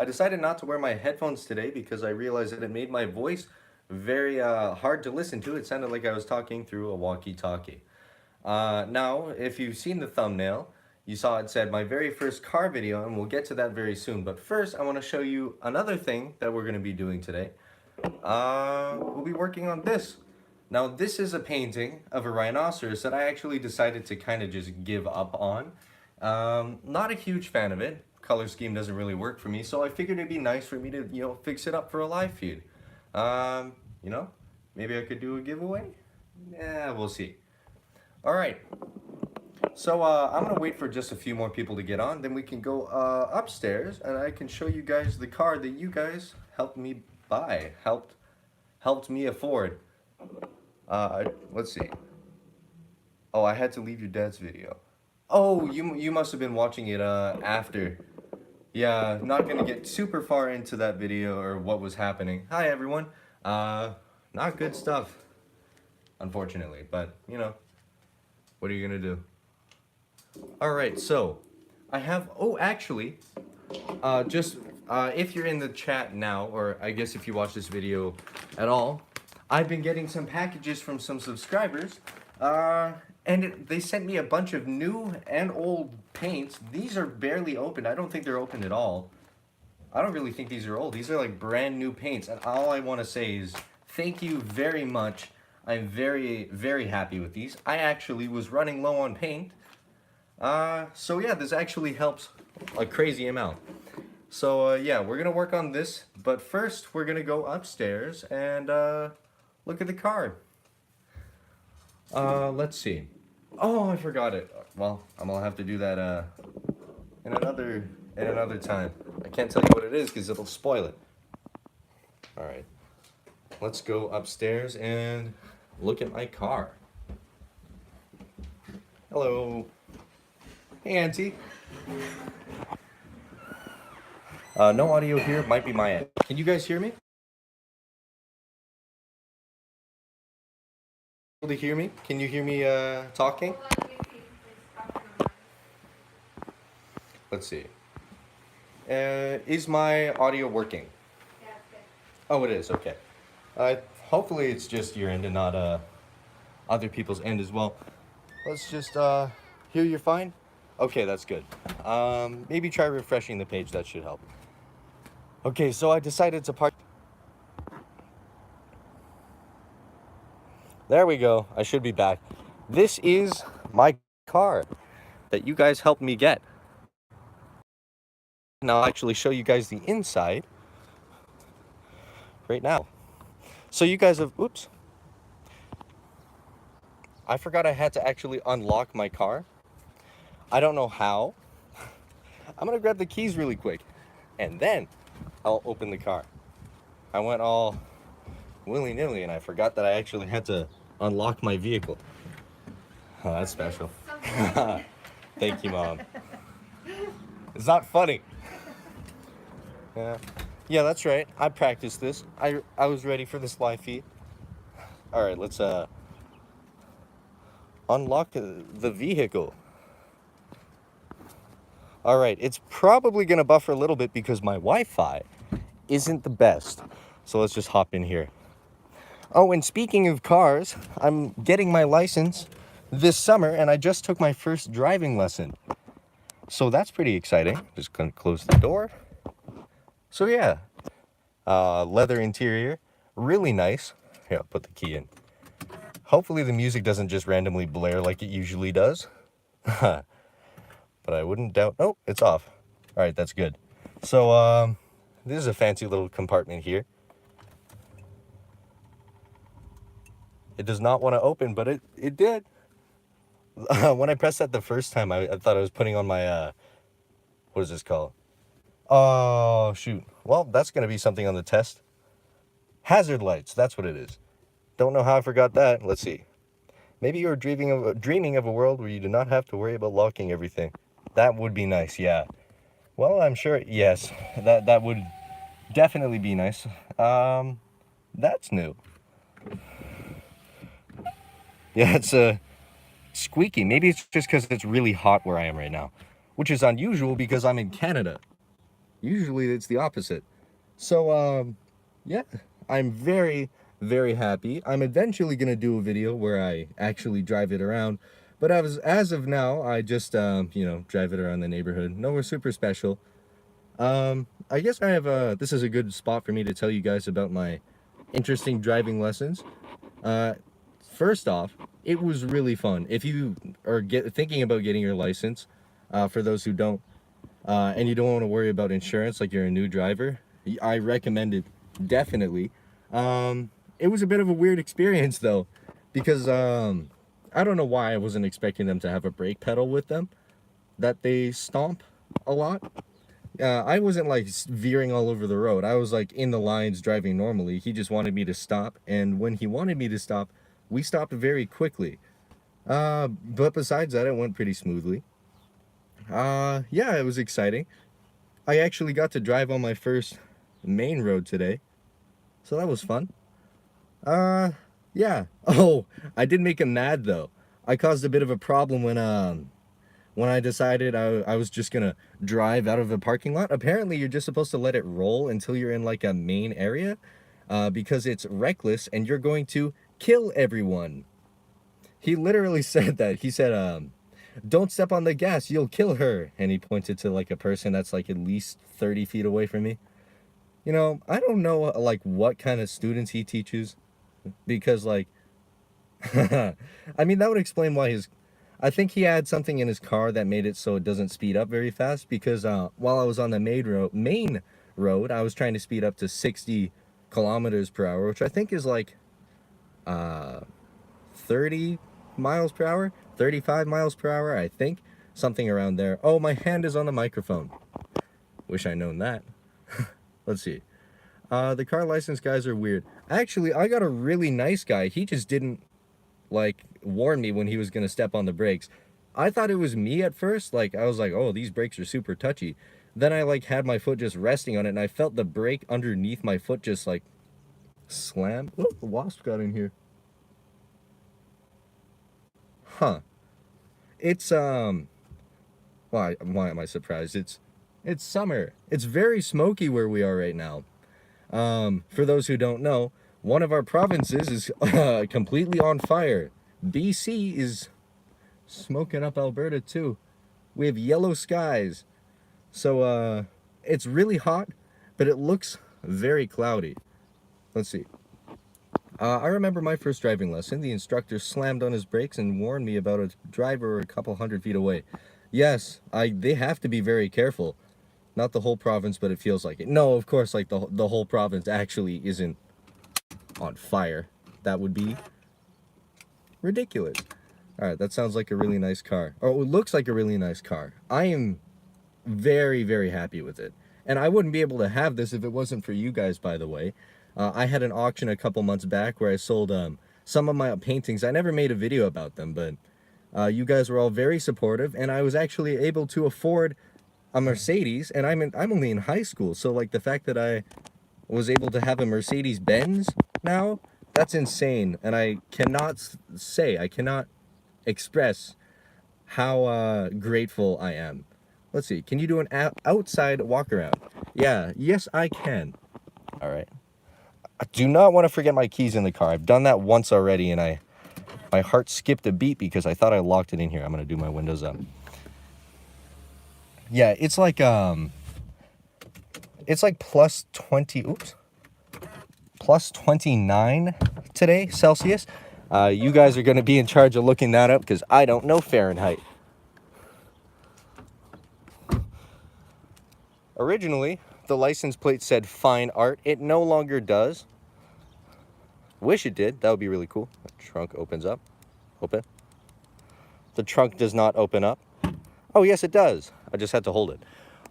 I decided not to wear my headphones today because I realized that it made my voice very hard to listen to. It sounded like I was talking through a walkie-talkie. Now, if you've seen the thumbnail, you saw it said my very first car video, and we'll get to that very soon. But first, I want to show you another thing that we're going to be doing today. We'll be working on this. Now, this is a painting of a rhinoceros that I actually decided to kind of just give up on. Not a huge fan of it. Color scheme doesn't really work for me, so I figured it'd be nice for me to, fix it up for a live feed. You know, maybe I could do a giveaway? Yeah, we'll see. All right. So I'm gonna wait for just a few more people to get on, then we can go upstairs and I can show you guys the car that you guys helped me buy, helped me afford. Let's see. Oh, I had to leave your dad's video. Oh, you must have been watching it after. Yeah, not gonna get super far into that video or what was happening. Hi everyone. Not good stuff, unfortunately, but what are you gonna do? All right, so I have. Oh, actually, just if you're in the chat now, or I guess if you watch this video at all, I've been getting some packages from some subscribers, and they sent me a bunch of new and old paints. These are barely opened. I don't think they're open at all. I don't really think these are old. These are like brand new paints, and all I want to say is thank you very much. I'm very, very happy with these. I actually was running low on paint. So yeah, this actually helps a crazy amount. So yeah, we're gonna work on this, but first we're gonna go upstairs and look at the car. Let's see. Oh, I forgot it. Well, I'm gonna have to do that in another time. I can't tell you what it is because it'll spoil it. All right, let's go upstairs and look at my car. Hello. Hey, Auntie. No audio here. Might be my end. Can you guys hear me? Able to hear me? Can you hear me talking? Let's see. Is my audio working? Oh, it is. Okay. Hopefully it's just your end and not other people's end as well. Let's just hear you're fine. Okay, that's good. Maybe try refreshing the page. That should help. Okay, so I decided to park. There we go. I should be back. This is my car that you guys helped me get. And I'll actually show you guys the inside right now. So you guys have, oops. I forgot I had to actually unlock my car. I don't know how. I'm gonna grab the keys really quick and then I'll open the car. I went all willy-nilly and I forgot that I actually had to unlock my vehicle. Oh, that's special. Thank you, Mom. It's not funny. Yeah, that's right. I practiced this. I was ready for this live feed. All right, let's unlock the vehicle. All right, it's probably gonna buffer a little bit because my Wi-Fi isn't the best. So let's just hop in here. Oh, and speaking of cars, I'm getting my license this summer and I just took my first driving lesson. So that's pretty exciting. Just gonna close the door. So yeah, leather interior, really nice. Here, I'll put the key in. Hopefully the music doesn't just randomly blare like it usually does. But I wouldn't doubt, oh, it's off. All right, that's good. So this is a fancy little compartment here. It does not want to open, but it did. When I pressed that the first time, I thought I was putting on my, what is this called? Oh, shoot. Well, that's going to be something on the test. Hazard lights, that's what it is. Don't know how I forgot that. Let's see. Maybe you're dreaming of a world where you do not have to worry about locking everything. That would be nice, yeah. Well, I'm sure, yes, that would definitely be nice. That's new. Yeah, it's squeaky. Maybe it's just because it's really hot where I am right now, which is unusual because I'm in Canada. Usually it's the opposite. So, yeah, I'm very, very happy. I'm eventually going to do a video where I actually drive it around. But as of now, I just, drive it around the neighborhood. Nowhere super special. I guess this is a good spot for me to tell you guys about my interesting driving lessons. Uh, First off, it was really fun. If you are thinking about getting your license, for those who don't, and you don't want to worry about insurance like you're a new driver, I recommend it definitely. It was a bit of a weird experience though, because I don't know why I wasn't expecting them to have a brake pedal with them that they stomp a lot. I wasn't like veering all over the road. I was like in the lines driving normally. He just wanted me to stop, and when he wanted me to stop, we stopped very quickly. But besides that, it went pretty smoothly. Yeah, it was exciting. I actually got to drive on my first main road today, so that was fun. Yeah. Oh, I did make him mad though. I caused a bit of a problem when I decided I was just gonna drive out of a parking lot. Apparently, you're just supposed to let it roll until you're in like a main area, because it's reckless and you're going to kill everyone. He literally said that. He said, don't step on the gas, you'll kill her. And he pointed to like a person that's like at least 30 feet away from me. You know, I don't know like what kind of students he teaches, because like, I mean, that would explain why I think he had something in his car that made it so it doesn't speed up very fast, because while I was on the main road, I was trying to speed up to 60 kilometers per hour, which I think is like 30 miles per hour, 35 miles per hour, I think. Something around there. Oh, my hand is on the microphone. Wish I'd known that. Let's see. The car license guys are weird. Actually, I got a really nice guy. He just didn't, like, warn me when he was going to step on the brakes. I thought it was me at first. Like, I was like, oh, these brakes are super touchy. Then I, like, had my foot just resting on it, and I felt the brake underneath my foot just, like, slam. Oh, the wasp got in here. Huh. It's, why am I surprised? It's summer. It's very smoky where we are right now. For those who don't know, one of our provinces is completely on fire. BC is smoking up Alberta too. We have yellow skies. So, it's really hot, but it looks very cloudy. Let's see. I remember my first driving lesson. The instructor slammed on his brakes and warned me about a driver a couple hundred feet away. Yes, they have to be very careful. Not the whole province, but it feels like it. No, of course, like the whole province actually isn't on fire. That would be ridiculous. All right, that sounds like a really nice car. Or it looks like a really nice car. I am very, very happy with it. And I wouldn't be able to have this if it wasn't for you guys, by the way. I had an auction a couple months back where I sold some of my paintings. I never made a video about them, but you guys were all very supportive, and I was actually able to afford a Mercedes, and I'm only in high school, so like the fact that I was able to have a Mercedes Benz now, that's insane, and I cannot express how grateful I am. Let's see, can you do an outside walk around? Yeah, yes I can. All right. I do not want to forget my keys in the car. I've done that once already, and my heart skipped a beat because I thought I locked it in here. I'm gonna do my windows up. Yeah, it's like plus 20. Oops, plus 29 today Celsius. You guys are gonna be in charge of looking that up because I don't know Fahrenheit. Originally, the license plate said fine art. It no longer does. Wish it did. That would be really cool. The trunk opens up. Open. The trunk does not open up. Oh, yes, it does. I just had to hold it.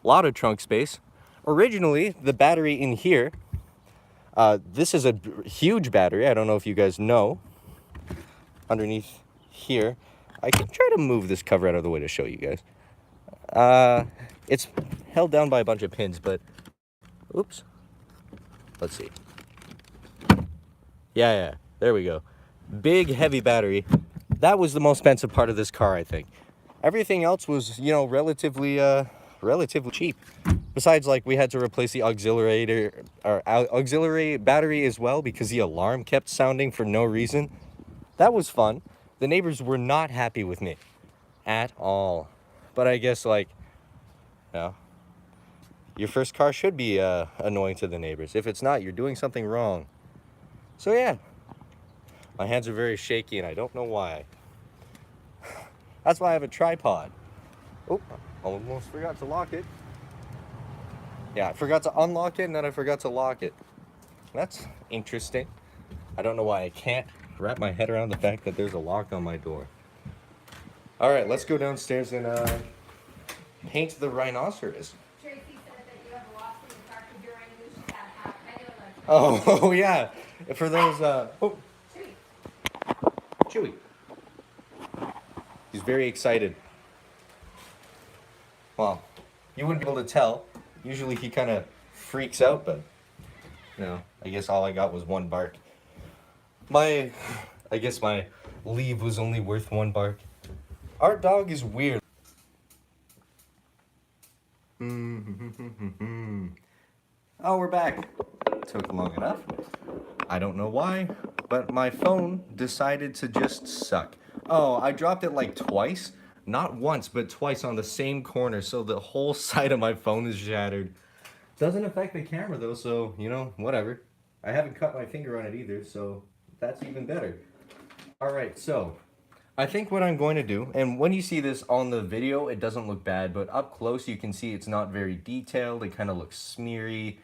A lot of trunk space. Originally, the battery in here, this is a huge battery. I don't know if you guys know. Underneath here, I can try to move this cover out of the way to show you guys. It's held down by a bunch of pins, but oops. Let's see. Yeah, there we go. Big, heavy battery. That was the most expensive part of this car, I think. Everything else was, relatively relatively cheap. Besides, like, we had to replace the auxiliary battery as well because the alarm kept sounding for no reason. That was fun. The neighbors were not happy with me at all. But I guess, like, you know, your first car should be annoying to the neighbors. If it's not, you're doing something wrong. So yeah, my hands are very shaky and I don't know why. That's why I have a tripod. Oh, almost forgot to lock it. Yeah, I forgot to unlock it and then I forgot to lock it. That's interesting. I don't know why I can't wrap my head around the fact that there's a lock on my door. All right, let's go downstairs and paint the rhinoceros. Tracy said that you have a wasp in the car because you're running loose. You got a hat. I know that. Oh, yeah. For those, oh, Chewy. He's very excited. Well, you wouldn't be able to tell. Usually he kind of freaks out, but, you know, I guess all I got was one bark. I guess my leave was only worth one bark. Our dog is weird. Oh, we're back. Took long enough. I don't know why, but my phone decided to just suck. Oh, I dropped it like twice. Not once, but twice on the same corner, so the whole side of my phone is shattered. Doesn't affect the camera though, so, you know, whatever. I haven't cut my finger on it either, so that's even better. Alright, so I think what I'm going to do, and when you see this on the video, it doesn't look bad, but up close you can see it's not very detailed. It kind of looks smeary.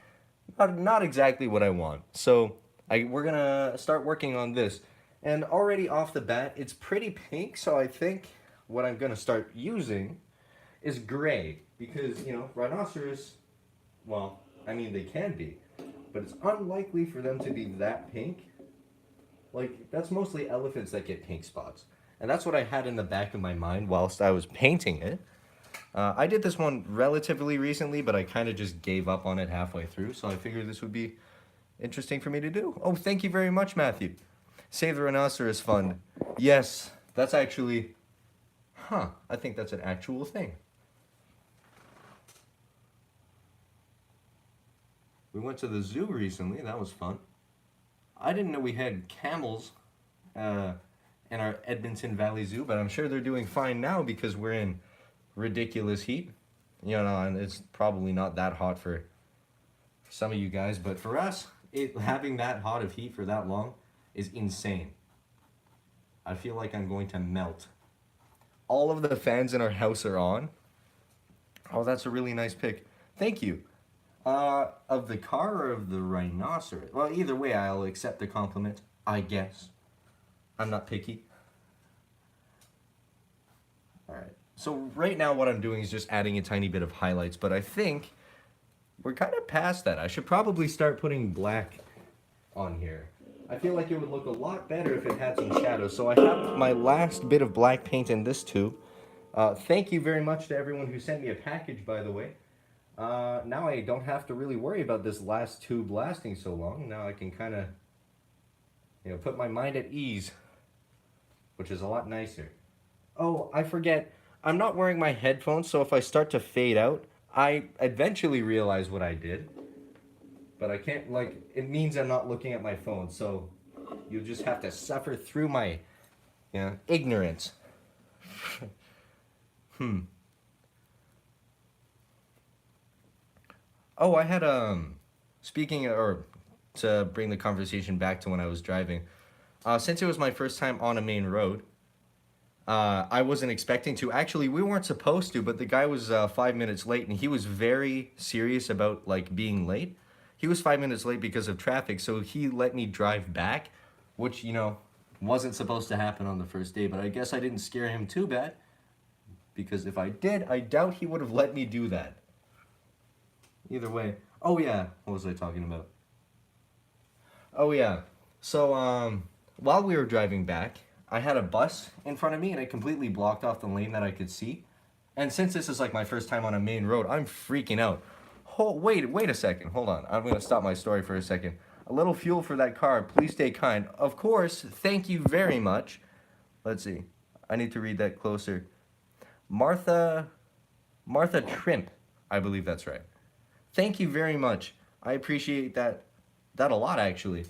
Not exactly what I want. So we're going to start working on this. And already off the bat, it's pretty pink, so I think what I'm going to start using is gray. Because, you know, rhinoceros, well, I mean, they can be, but it's unlikely for them to be that pink. Like, that's mostly elephants that get pink spots. And that's what I had in the back of my mind whilst I was painting it. I did this one relatively recently, but I kind of just gave up on it halfway through, so I figured this would be interesting for me to do. Oh, thank you very much, Matthew. Save the Rhinoceros Fund. Yes, that's actually... I think that's an actual thing. We went to the zoo recently. That was fun. I didn't know we had camels in our Edmonton Valley Zoo, but I'm sure they're doing fine now because we're in ridiculous heat. You know, and it's probably not that hot for some of you guys, but for us, having that hot of heat for that long is insane. I feel like I'm going to melt. All of the fans in our house are on. Oh, that's a really nice pic. Thank you. Of the car or of the rhinoceros? Well, either way, I'll accept the compliment, I guess. I'm not picky. Alright, so right now what I'm doing is just adding a tiny bit of highlights, but I think we're kind of past that. I should probably start putting black on here. I feel like it would look a lot better if it had some shadows. So I have my last bit of black paint in this tube. Thank you very much to everyone who sent me a package, by the way. Now I don't have to really worry about this last tube lasting so long. Now I can kind of, you know, put my mind at ease, which is a lot nicer. Oh, I forget. I'm not wearing my headphones, so if I start to fade out, I eventually realize what I did. But I can't, like, it means I'm not looking at my phone, so you'll just have to suffer through my, you know, ignorance. Oh, I had, speaking, or to bring the conversation back to when I was driving, since it was my first time on a main road, I wasn't expecting to. Actually, we weren't supposed to, but the guy was 5 minutes late, and he was very serious about, like, being late. He was 5 minutes late because of traffic, so he let me drive back, which, you know, wasn't supposed to happen on the first day, but I guess I didn't scare him too bad, because if I did, I doubt he would have let me do that. Either way. Oh, yeah. What was I talking about? Oh, yeah. So, while we were driving back, I had a bus in front of me, and it completely blocked off the lane that I could see. And since this is, like, my first time on a main road, I'm freaking out. Oh, wait a second. Hold on. I'm going to stop my story for a second. A little fuel for that car. Please stay kind. Of course. Thank you very much. Let's see. I need to read that closer. Martha Trimp. I believe that's right. Thank you very much. I appreciate that a lot, actually.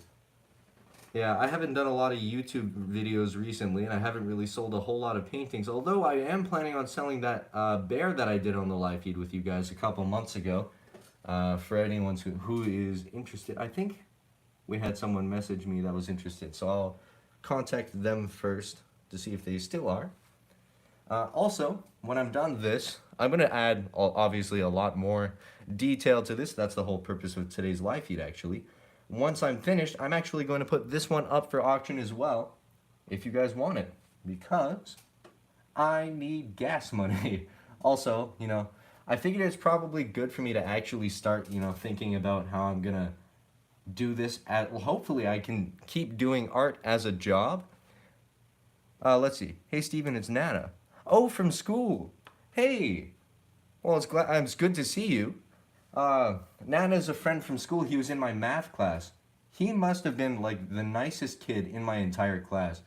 Yeah, I haven't done a lot of YouTube videos recently, and I haven't really sold a whole lot of paintings. Although I am planning on selling that bear that I did on the live feed with you guys a couple months ago. For anyone who is interested, I think we had someone message me that was interested, so I'll contact them first to see if they still are. Also, when I'm done this, I'm going to add obviously a lot more detail to this. That's the whole purpose of today's live feed, actually. Once I'm finished, I'm actually going to put this one up for auction as well, if you guys want it, because I need gas money. Also, I figured it's probably good for me to actually start, thinking about how I'm going to do this. Well, hopefully I can keep doing art as a job. Let's see. Hey, Steven, it's Nana. Oh, from school. Hey. Well, it's good to see you. Nana's a friend from school. He was in my math class. He must have been, like, the nicest kid in my entire class.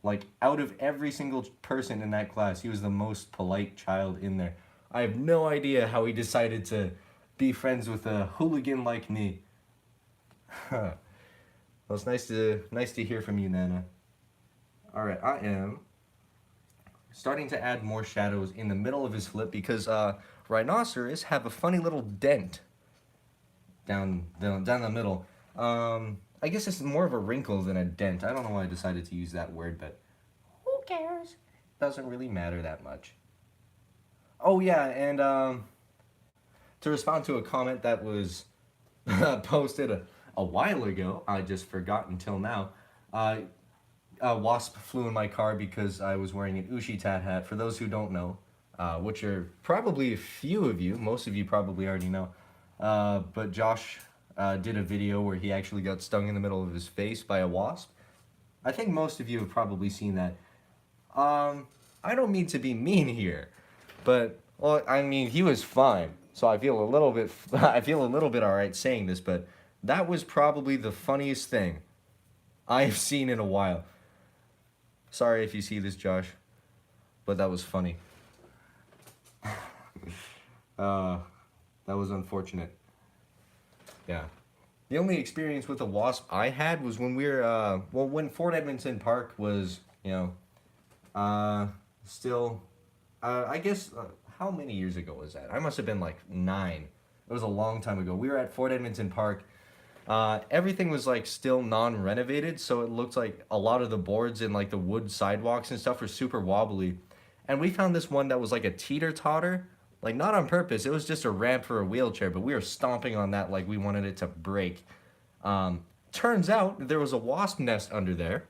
Like, out of every single person in that class, he was the most polite child in there. I have no idea how he decided to be friends with a hooligan like me. Well, it's nice to hear from you, Nana. Alright, I am starting to add more shadows in the middle of his flip because rhinoceros have a funny little dent down the middle. I guess it's more of a wrinkle than a dent. I don't know why I decided to use that word, but who cares? Doesn't really matter that much. Oh yeah, and to respond to a comment that was posted a while ago, I just forgot until now. A wasp flew in my car because I was wearing an Uchitat hat. For those who don't know, which are probably a few of you, most of you probably already know, but Josh did a video where he actually got stung in the middle of his face by a wasp. I think most of you have probably seen that. I don't mean to be mean here, but well, I mean he was fine, so I feel a little bit alright saying this, but that was probably the funniest thing I've seen in a while. Sorry if you see this, Josh, but that was funny. That was unfortunate. Yeah. The only experience with a wasp I had was when we were, when Fort Edmonton Park was, still, I guess, how many years ago was that? I must have been like 9. It was a long time ago. We were at Fort Edmonton Park. Everything was like still non-renovated, so it looked like a lot of the boards and like the wood sidewalks and stuff were super wobbly. And we found this one that was like a teeter-totter, like not on purpose. It was just a ramp for a wheelchair, but we were stomping on that like we wanted it to break. Turns out there was a wasp nest under there.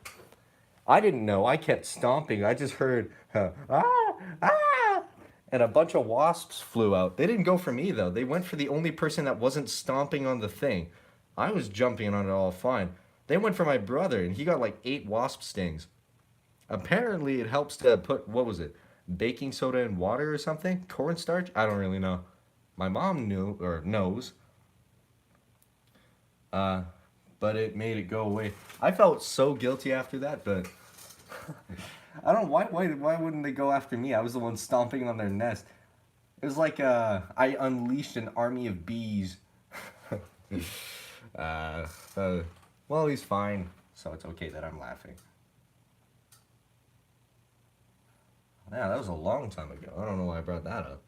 I didn't know. I kept stomping. I just heard and a bunch of wasps flew out. They didn't go for me though. They went for the only person that wasn't stomping on the thing. I was jumping on it all fine. They went for my brother, and he got like 8 wasp stings. Apparently, it helps to put, what was it, baking soda in water or something? Cornstarch? I don't really know. My mom knew, or knows. But it made it go away. I felt so guilty after that, but I don't know, why wouldn't they go after me? I was the one stomping on their nest. It was like I unleashed an army of bees. Well, he's fine, so it's okay that I'm laughing. Yeah, that was a long time ago. I don't know why I brought that up.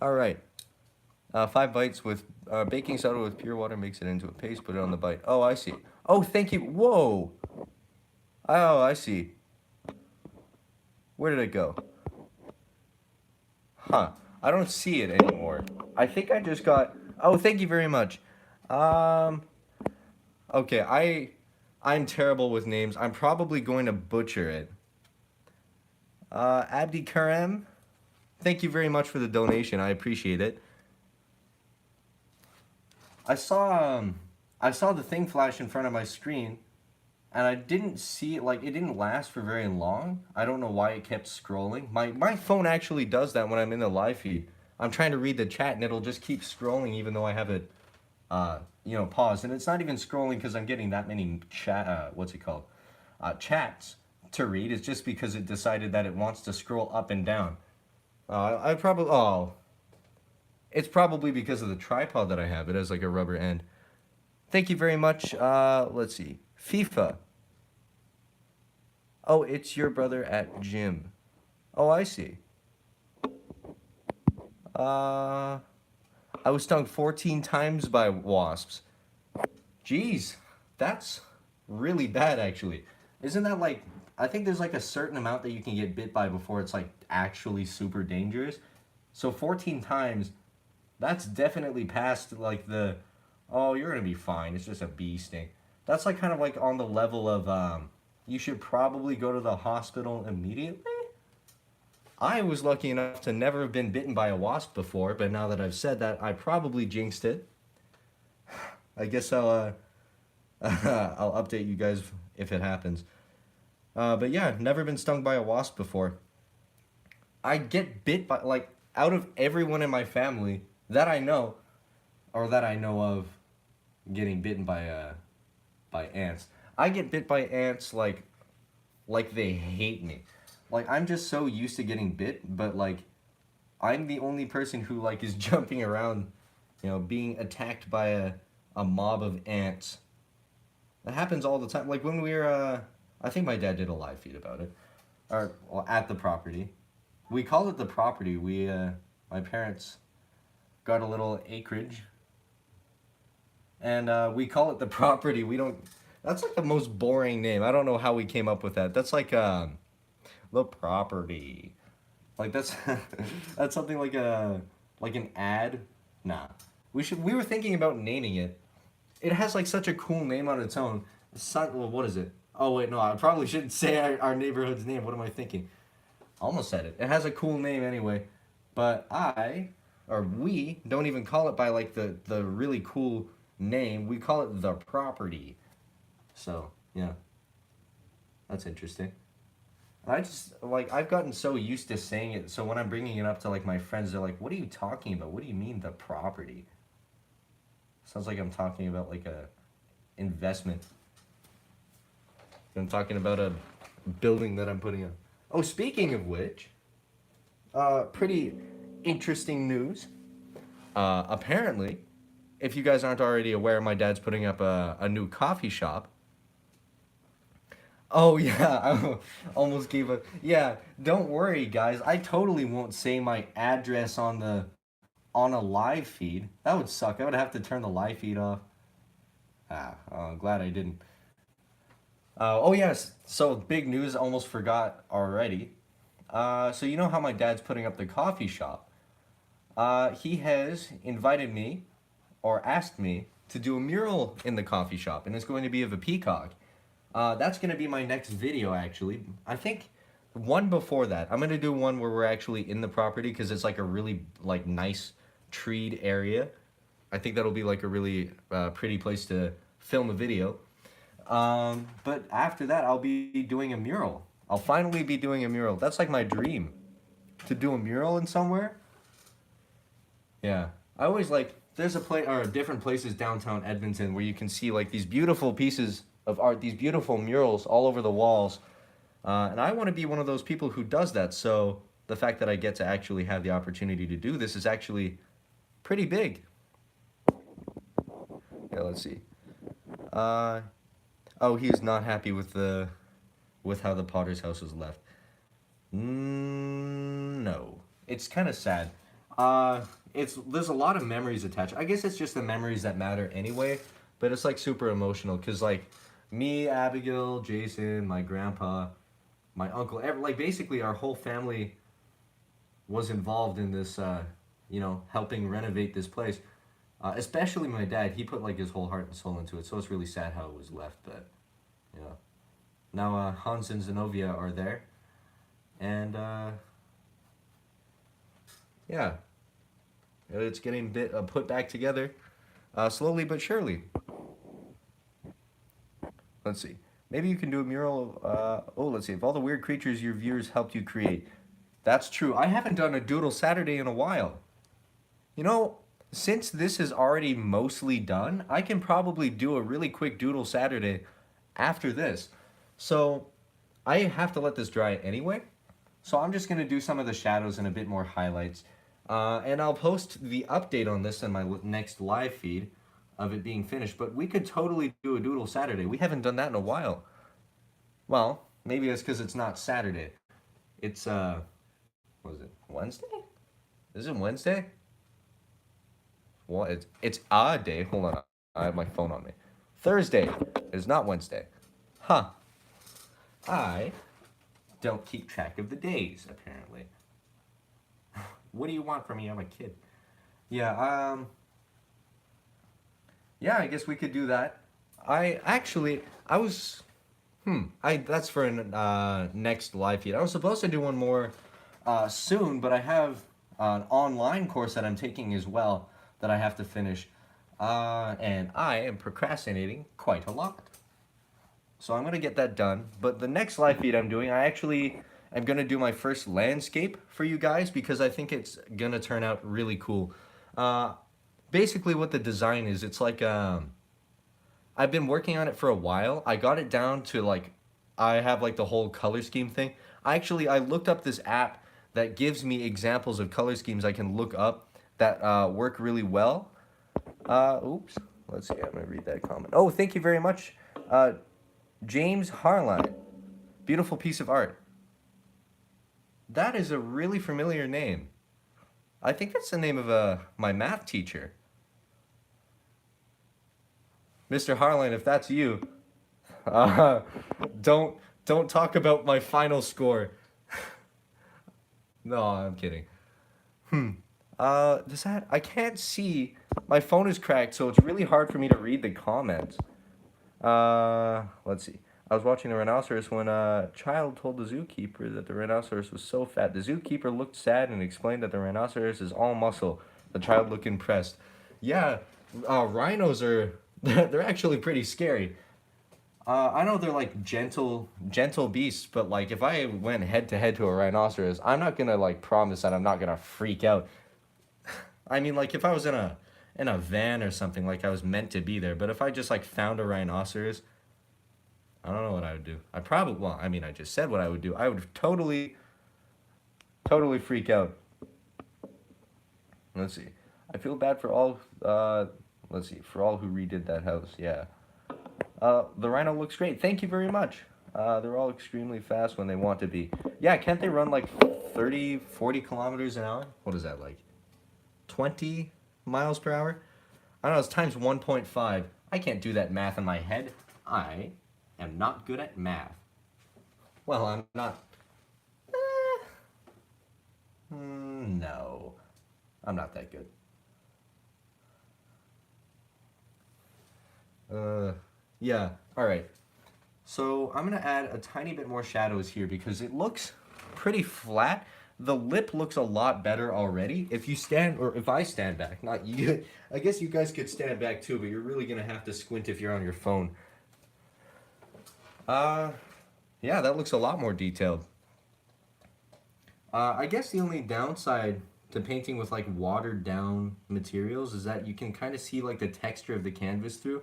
All right. 5 bites with baking soda with pure water, makes it into a paste, put it on the bite. Oh, I see. Oh, thank you. Whoa. Oh, I see. Where did it go? Huh. I don't see it anymore. I think I just got... Oh, thank you very much. Okay, I'm terrible with names. I'm probably going to butcher it. Abdi Karem, thank you very much for the donation. I appreciate it. I saw the thing flash in front of my screen, and I didn't see it, like, it didn't last for very long. I don't know why it kept scrolling. My phone actually does that when I'm in the live feed. I'm trying to read the chat, and it'll just keep scrolling even though I have it, paused. And it's not even scrolling because I'm getting that many chats to read. It's just because it decided that it wants to scroll up and down. I probably, It's probably because of the tripod that I have. It has like a rubber end. Thank you very much. Let's see. FIFA. Oh, it's your brother at gym. Oh, I see. Uh, I was stung 14 times by wasps. Jeez, that's really bad actually. Isn't that like, I think there's like a certain amount that you can get bit by before it's like actually super dangerous. So 14 times, that's definitely past like the, oh, you're gonna be fine. It's just a bee sting. That's like kind of like on the level of, you should probably go to the hospital immediately. I was lucky enough to never have been bitten by a wasp before, but now that I've said that, I probably jinxed it. I guess I'll update you guys if it happens. But yeah, never been stung by a wasp before. I get bit by, like, out of everyone in my family that I know, or that I know of, getting bitten by ants. I get bit by ants like they hate me. Like I'm just so used to getting bit, but like I'm the only person who like is jumping around, being attacked by a mob of ants. That happens all the time. Like when we were, I think my dad did a live feed about it, or well, at the property. We call it the property. My parents got a little acreage, and we call it the property. We don't. That's like the most boring name. I don't know how we came up with that. That's like the property. Like that's that's something like an ad. Nah, we were thinking about naming it. It has like such a cool name on its own. Well, what is it? Oh wait, no, I probably shouldn't say our neighborhood's name. What am I thinking? Almost said it. It has a cool name anyway, but we don't even call it by like the really cool name. We call it the property. So yeah, that's interesting. I just like I've gotten so used to saying it. So when I'm bringing it up to like my friends, they're like, "What are you talking about? What do you mean the property?" Sounds like I'm talking about like a investment. I'm talking about a building that I'm putting up. Oh, speaking of which, pretty interesting news. Apparently, if you guys aren't already aware, my dad's putting up a new coffee shop. Oh yeah, I almost gave a yeah. Don't worry, guys. I totally won't say my address on a live feed. That would suck. I would have to turn the live feed off. I'm glad I didn't. Oh yes. So big news. Almost forgot already. So you know how my dad's putting up the coffee shop. He has invited me, or asked me, to do a mural in the coffee shop, and it's going to be of a peacock. That's gonna be my next video actually. I think one before that. I'm gonna do one where we're actually in the property because it's like a really like nice treed area. I think that'll be like a really pretty place to film a video. But after that, I'll be doing a mural. I'll finally be doing a mural. That's like my dream, to do a mural in somewhere. Yeah, I always like. There's a place or different places downtown Edmonton where you can see like these beautiful pieces of art, these beautiful murals all over the walls. And I want to be one of those people who does that. So the fact that I get to actually have the opportunity to do this is actually pretty big. Yeah, let's see. Uh, oh, he's not happy with how the Potter's house was left. No, it's kind of sad. There's a lot of memories attached. I guess it's just the memories that matter anyway. But it's like super emotional because like me, Abigail, Jason, my grandpa, my uncle, like basically our whole family was involved in this. Helping renovate this place. Especially my dad. He put like his whole heart and soul into it. So it's really sad how it was left. But now Hans and Zenobia are there, and yeah, it's getting put back together, slowly but surely. Let's see. Maybe you can do a mural. Let's see. Of all the weird creatures your viewers helped you create, that's true. I haven't done a Doodle Saturday in a while. You know, since this is already mostly done, I can probably do a really quick Doodle Saturday after this. So I have to let this dry anyway. So I'm just going to do some of the shadows and a bit more highlights. And I'll post the update on this in my next live feed of it being finished. But we could totally do a Doodle Saturday. We haven't done that in a while. Well, maybe it's because it's not Saturday. It's what is it? Wednesday? Is it Wednesday? What? It's a day. Hold on, I have my phone on me. Thursday is not Wednesday. Huh? I don't keep track of the days apparently. What do you want from me? I'm a kid. Yeah. Yeah. I guess we could do that. I was I that's for an next live feed. I was supposed to do one more soon, but I have an online course that I'm taking as well that I have to finish, and I am procrastinating quite a lot. So I'm gonna get that done. But the next live feed I'm doing, I actually am gonna do my first landscape for you guys because I think it's gonna turn out really cool. Uh, Basically, what the design is, it's like I've been working on it for a while. I got it down to like I have like the whole color scheme thing. I looked up this app that gives me examples of color schemes I can look up that work really well. Oops. Let's see. I'm gonna read that comment. Oh, thank you very much, uh, James Harline. Beautiful piece of art. That is a really familiar name. I think that's the name of my math teacher, Mr. Harline. If that's you, uh, don't don't talk about my final score. No, I'm kidding. Does that? I can't see. My phone is cracked, so it's really hard for me to read the comments. Let's see. I was watching the rhinoceros when a child told the zookeeper that the rhinoceros was so fat. The zookeeper looked sad and explained that the rhinoceros is all muscle. The child looked impressed. Yeah, rhinos are they're actually pretty scary. I know they're like gentle beasts, but like if I went head to head to a rhinoceros, I'm not gonna like promise that I'm not gonna freak out. I mean, like if I was in a van or something, like I was meant to be there. But if I just like found a rhinoceros, I don't know what I would do. I probably well, I mean, I just said what I would do. I would totally freak out. Let's see. I feel bad for all. Let's see, for all who redid that house. Yeah. The rhino looks great. Thank you very much. They're all extremely fast when they want to be. Yeah, can't they run like 30, 40 kilometers an hour? What is that like? 20 miles per hour? I don't know, it's times 1.5. I can't do that math in my head. I am not good at math. Well, I'm not. No. I'm not that good. Yeah, alright. So I'm gonna add a tiny bit more shadows here because it looks pretty flat. The lip looks a lot better already. If you stand, or if I stand back, not you, I guess you guys could stand back too, but you're really gonna have to squint if you're on your phone. Uh, yeah, that looks a lot more detailed. I guess the only downside to painting with like watered down materials is that you can kind of see like the texture of the canvas through.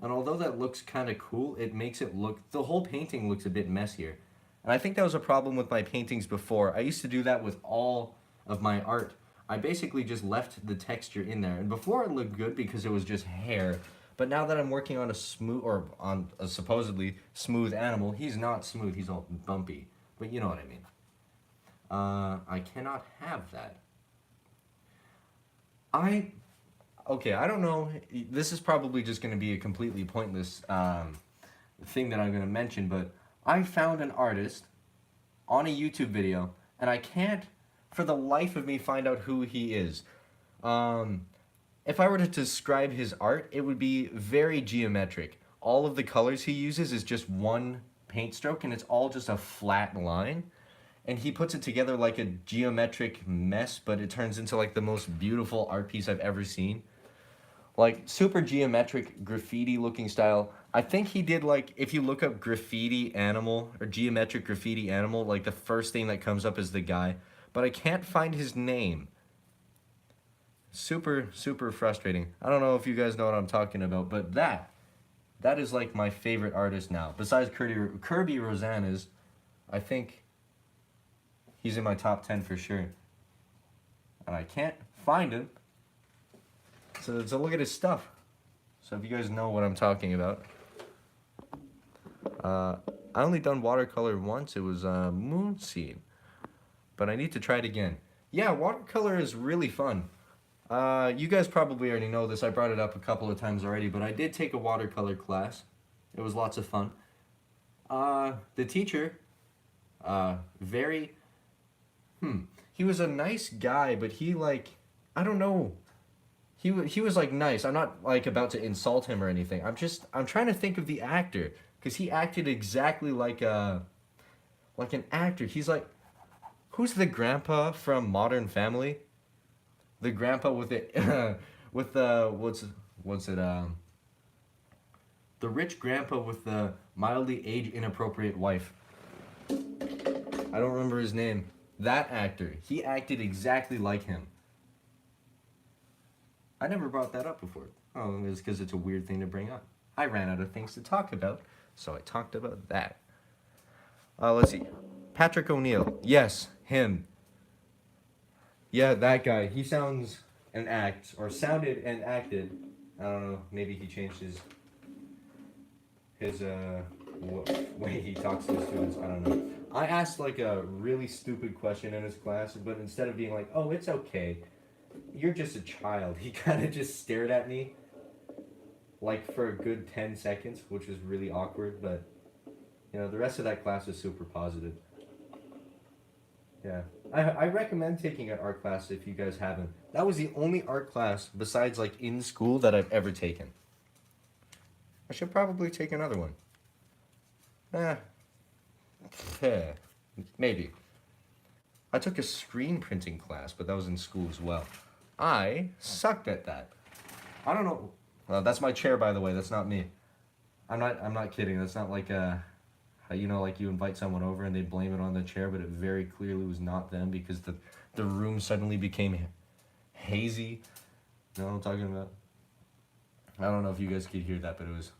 And although that looks kind of cool, it makes it look, the whole painting looks a bit messier. And I think that was a problem with my paintings before. I used to do that with all of my art. I basically just left the texture in there. And before it looked good because it was just hair. But now that I'm working on a smooth, or on a supposedly smooth animal, he's not smooth, he's all bumpy. But you know what I mean. I cannot have that. Okay, I don't know. This is probably just going to be a completely pointless thing that I'm going to mention, but I found an artist on a YouTube video, and I can't, for the life of me, find out who he is. If I were to describe his art, it would be very geometric. All of the colors he uses is just one paint stroke, and it's all just a flat line. And he puts it together like a geometric mess, but it turns into like the most beautiful art piece I've ever seen. Like super geometric graffiti looking style. I think he did like, if you look up graffiti animal or geometric graffiti animal, like the first thing that comes up is the guy, but I can't find his name. Super frustrating. I don't know if you guys know what I'm talking about, but that is like my favorite artist now. Besides Kirby Rosanna's, I think he's in my top 10 for sure. and I can't find him. So look at his stuff. So if you guys know what I'm talking about. I only done watercolor once. It was moon scene. But I need to try it again. Yeah, watercolor is really fun. You guys probably already know this. I brought it up a couple of times already, but I did take a watercolor class. It was lots of fun. The teacher, very, he was a nice guy, but he like, I don't know. He was like nice. I'm not like about to insult him or anything. I'm trying to think of the actor because he acted exactly like an actor. He's like, who's the grandpa from Modern Family? The grandpa with it, with the what's it the rich grandpa with the mildly age inappropriate wife. I don't remember his name. That actor. He acted exactly like him. I never brought that up before. Oh, it's because it's a weird thing to bring up. I ran out of things to talk about, so I talked about that. Let's see. Patrick O'Neill. Yes, him. Yeah, that guy. He sounds and acts, or sounded and acted. I don't know. Maybe he changed his way he talks to his students. I don't know. I asked like a really stupid question in his class, but instead of being like, "Oh, it's okay, you're just a child," he kind of just stared at me like for a good 10 seconds, which was really awkward. But you know, the rest of that class was super positive. Yeah, I recommend taking an art class if you guys haven't. That was the only art class besides like in school that I've ever taken. I should probably take another one. Eh, maybe. I took a screen printing class, but that was in school as well. I sucked at that. I don't know. Well, that's my chair, by the way. That's not me. I'm not kidding. That's not like how, you know, like you invite someone over and they blame it on the chair, but it very clearly was not them because the room suddenly became hazy. You know what I'm talking about? I don't know if you guys could hear that, but it was.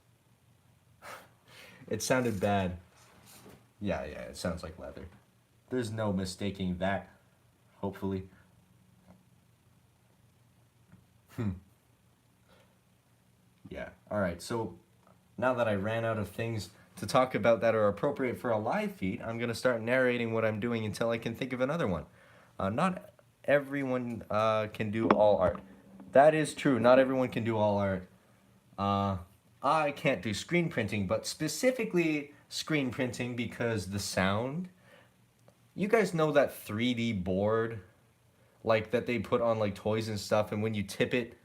It sounded bad. Yeah, it sounds like leather. There's no mistaking that, hopefully. Yeah, alright, so now that I ran out of things to talk about that are appropriate for a live feed, I'm going to start narrating what I'm doing until I can think of another one. Not everyone can do all art. That is true, not everyone can do all art. I can't do screen printing, but specifically screen printing because the sound. You guys know that 3D board, like that they put on like toys and stuff, and when you tip it,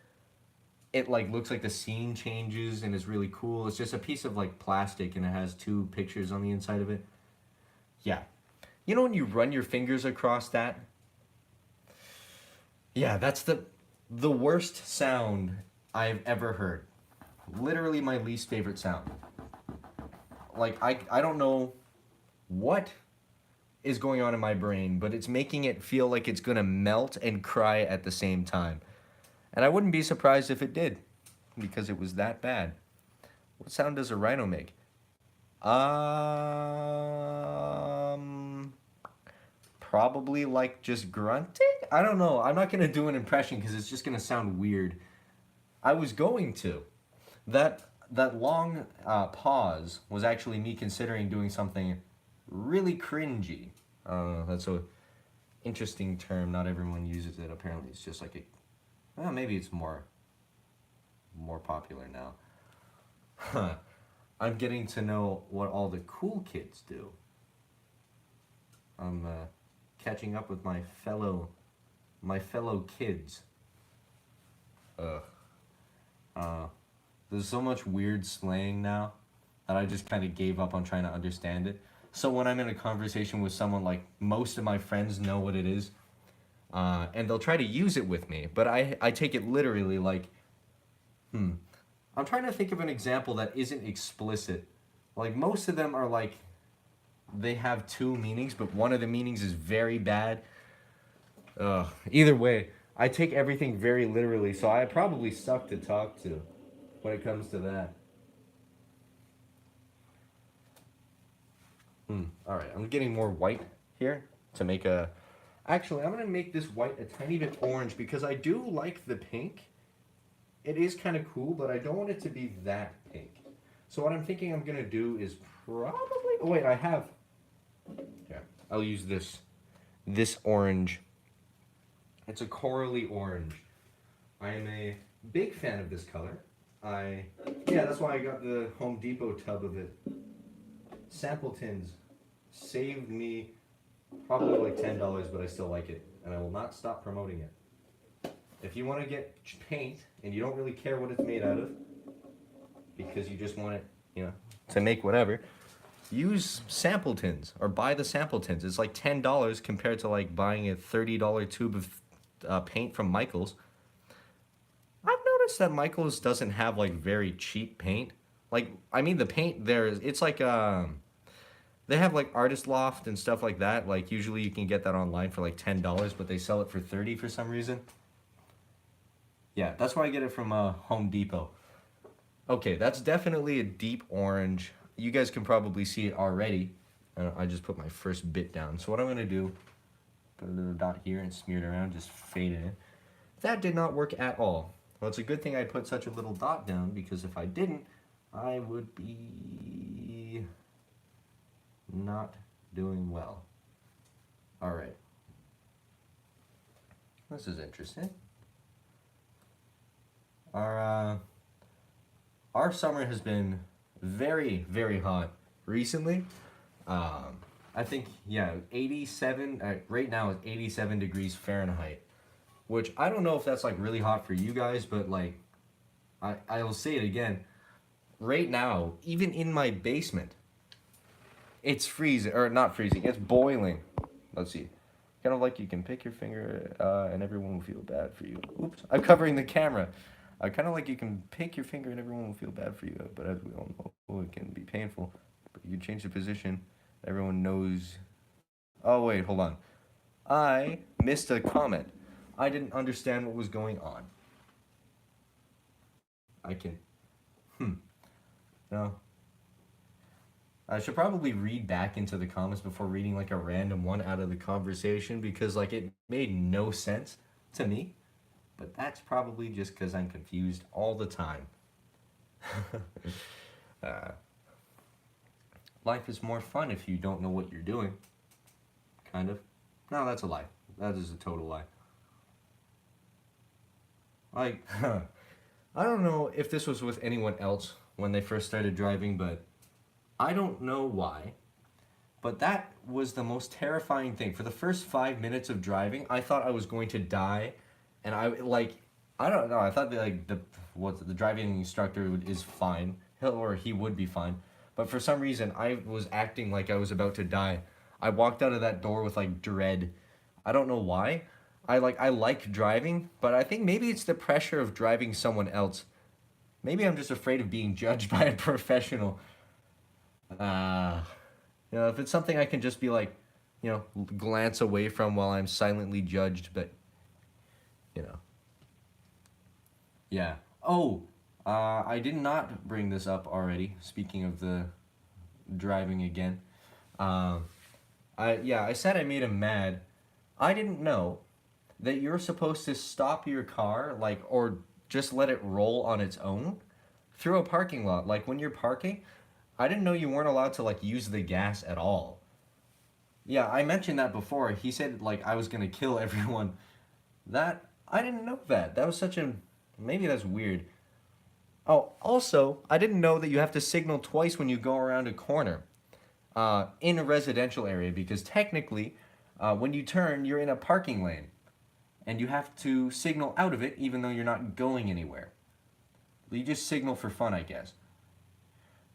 it like looks like the scene changes and is really cool. It's just a piece of like plastic and it has two pictures on the inside of it. Yeah. You know when you run your fingers across that? Yeah, that's the worst sound I've ever heard. Literally my least favorite sound. Like I don't know what is going on in my brain, but it's making it feel like it's gonna melt and cry at the same time. And I wouldn't be surprised if it did, because it was that bad. What sound does a rhino make? Probably like just grunting? I don't know. I'm not gonna do an impression because it's just gonna sound weird. I was going to. That long pause was actually me considering doing something really cringy. That's a interesting term. Not everyone uses it. Apparently, it's just like a. Well, maybe it's more popular now. Huh. I'm getting to know what all the cool kids do. I'm catching up with my fellow kids. Ugh. There's so much weird slang now that I just kind of gave up on trying to understand it. So when I'm in a conversation with someone, like most of my friends know what it is, and they'll try to use it with me, but I take it literally like, I'm trying to think of an example that isn't explicit. Like most of them are like, they have two meanings, but one of the meanings is very bad. Either way, I take everything very literally, so I probably suck to talk to when it comes to that. Alright, I'm getting more white here to make a Actually, I'm gonna make this white a tiny bit orange because I do like the pink. It is kind of cool, but I don't want it to be that pink. So what I'm thinking I'm gonna do is probably. Oh wait, I have. Yeah, I'll use this. This orange. It's a corally orange. I am a big fan of this color. Yeah, that's why I got the Home Depot tub of it. Sample tins saved me probably like $10, but I still like it, and I will not stop promoting it. If you want to get paint and you don't really care what it's made out of, because you just want it, to make whatever, use sample tins or buy the sample tins. It's like $10 compared to like buying a $30 tube of paint from Michael's. I've noticed that Michael's doesn't have like very cheap paint. Like, I mean, the paint there is, it's like, they have like Artist Loft and stuff like that. Like, usually you can get that online for like $10, but they sell it for $30 for some reason. Yeah, that's why I get it from Home Depot. Okay, that's definitely a deep orange. You guys can probably see it already. I just put my first bit down. So what I'm gonna do, put a little dot here and smear it around, just fade it in. That did not work at all. Well, it's a good thing I put such a little dot down, because if I didn't, I would be not doing well. All right. This is interesting. Our summer has been very, very hot recently. I think, yeah, 87, right now it's 87 degrees Fahrenheit, which I don't know if that's like really hot for you guys, but like, I will say it again. Right now, even in my basement, it's freezing, or not freezing, it's boiling. Let's see. Kind of like you can pick your finger and everyone will feel bad for you. Oops, I'm covering the camera. Kind of like you can pick your finger and everyone will feel bad for you, but as we all know, it can be painful. But you change the position, everyone knows. Oh wait, hold on. I missed a comment. I didn't understand what was going on. I can. No. I should probably read back into the comments before reading like a random one out of the conversation, because like it made no sense to me. But that's probably just because I'm confused all the time. Life is more fun if you don't know what you're doing. Kind of. No, that's a lie. That is a total lie. Like, I don't know if this was with anyone else when they first started driving, but I don't know why. But that was the most terrifying thing. For the first 5 minutes of driving, I thought I was going to die. And I don't know. I thought that like the driving instructor is fine, he would be fine. But for some reason, I was acting like I was about to die. I walked out of that door with like dread. I don't know why. I like driving, but I think maybe it's the pressure of driving someone else. Maybe I'm just afraid of being judged by a professional. If it's something I can just be like, glance away from while I'm silently judged, but. Yeah. Oh, I did not bring this up already. Speaking of the driving again, I said I made him mad. I didn't know that you're supposed to stop your car, like, or just let it roll on its own through a parking lot. Like when you're parking, I didn't know you weren't allowed to like use the gas at all. Yeah, I mentioned that before. He said like I was gonna kill everyone. That I didn't know that. That was such a maybe that's weird. Oh, also, I didn't know that you have to signal twice when you go around a corner in a residential area, because technically, when you turn, you're in a parking lane, and you have to signal out of it even though you're not going anywhere. You just signal for fun, I guess.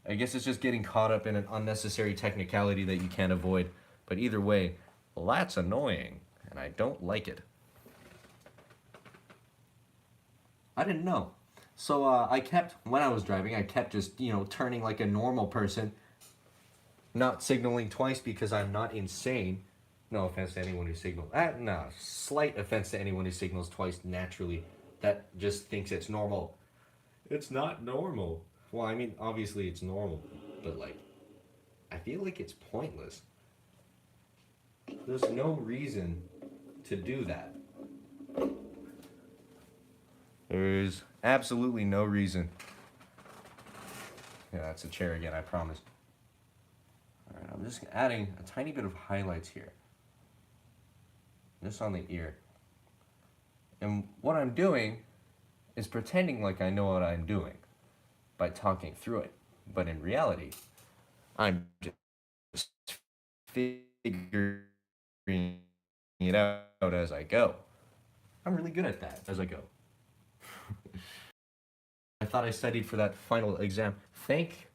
I guess it's just getting caught up in an unnecessary technicality that you can't avoid. But either way, well, that's annoying, and I don't like it. I didn't know. So when I was driving, I kept just, turning like a normal person, not signaling twice because I'm not insane. No offense to anyone who signals. No, slight offense to anyone who signals twice naturally. That just thinks it's normal. It's not normal. Well, I mean, obviously it's normal, but like, I feel like it's pointless. There's no reason to do that. There's absolutely no reason. Yeah, that's a chair again, I promise. Alright, I'm just adding a tiny bit of highlights here. Just on the ear. And what I'm doing is pretending like I know what I'm doing by talking through it. But in reality, I'm just figuring it out as I go. I'm really good at that as I go. I thought I studied for that final exam. Thank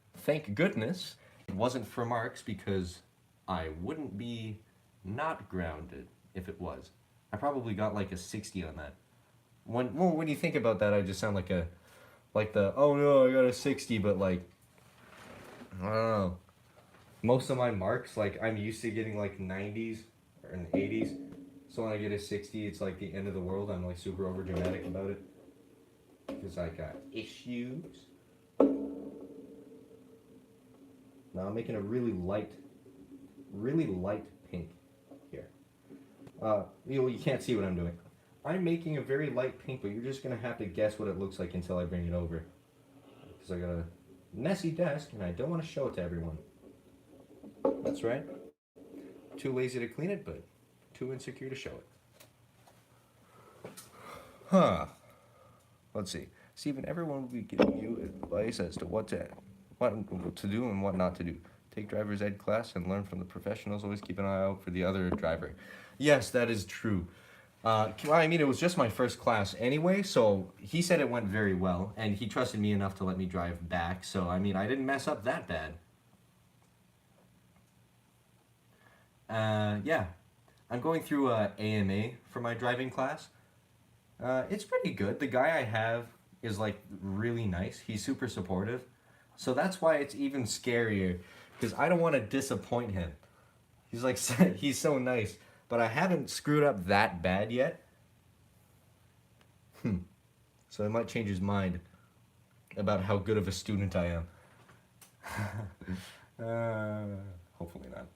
goodness it wasn't for marks, because I wouldn't be not grounded if it was. I probably got like a 60 on that. When you think about that, I just sound like oh no, I got a 60, but like, I don't know. Most of my marks, like, I'm used to getting like 90s or in the 80s. So when I get a 60, it's like the end of the world. I'm like super over dramatic about it, because I got issues. Now I'm making a really light pink here. You can't see what I'm doing. I'm making a very light pink, but you're just gonna have to guess what it looks like until I bring it over. Because I got a messy desk and I don't want to show it to everyone. That's right. Too lazy to clean it, but too insecure to show it. Huh. Let's see. Stephen, everyone will be giving you advice as to what to do and what not to do. Take driver's ed class and learn from the professionals. Always keep an eye out for the other driver. Yes, that is true. I mean, it was just my first class anyway, so he said it went very well, and he trusted me enough to let me drive back, so I mean, I didn't mess up that bad. Yeah, I'm going through a AMA for my driving class. It's pretty good. The guy I have is like really nice. He's super supportive. So that's why it's even scarier, because I don't want to disappoint him. He's like, he's so nice, but I haven't screwed up that bad yet. So it might change his mind about how good of a student I am. Hopefully not.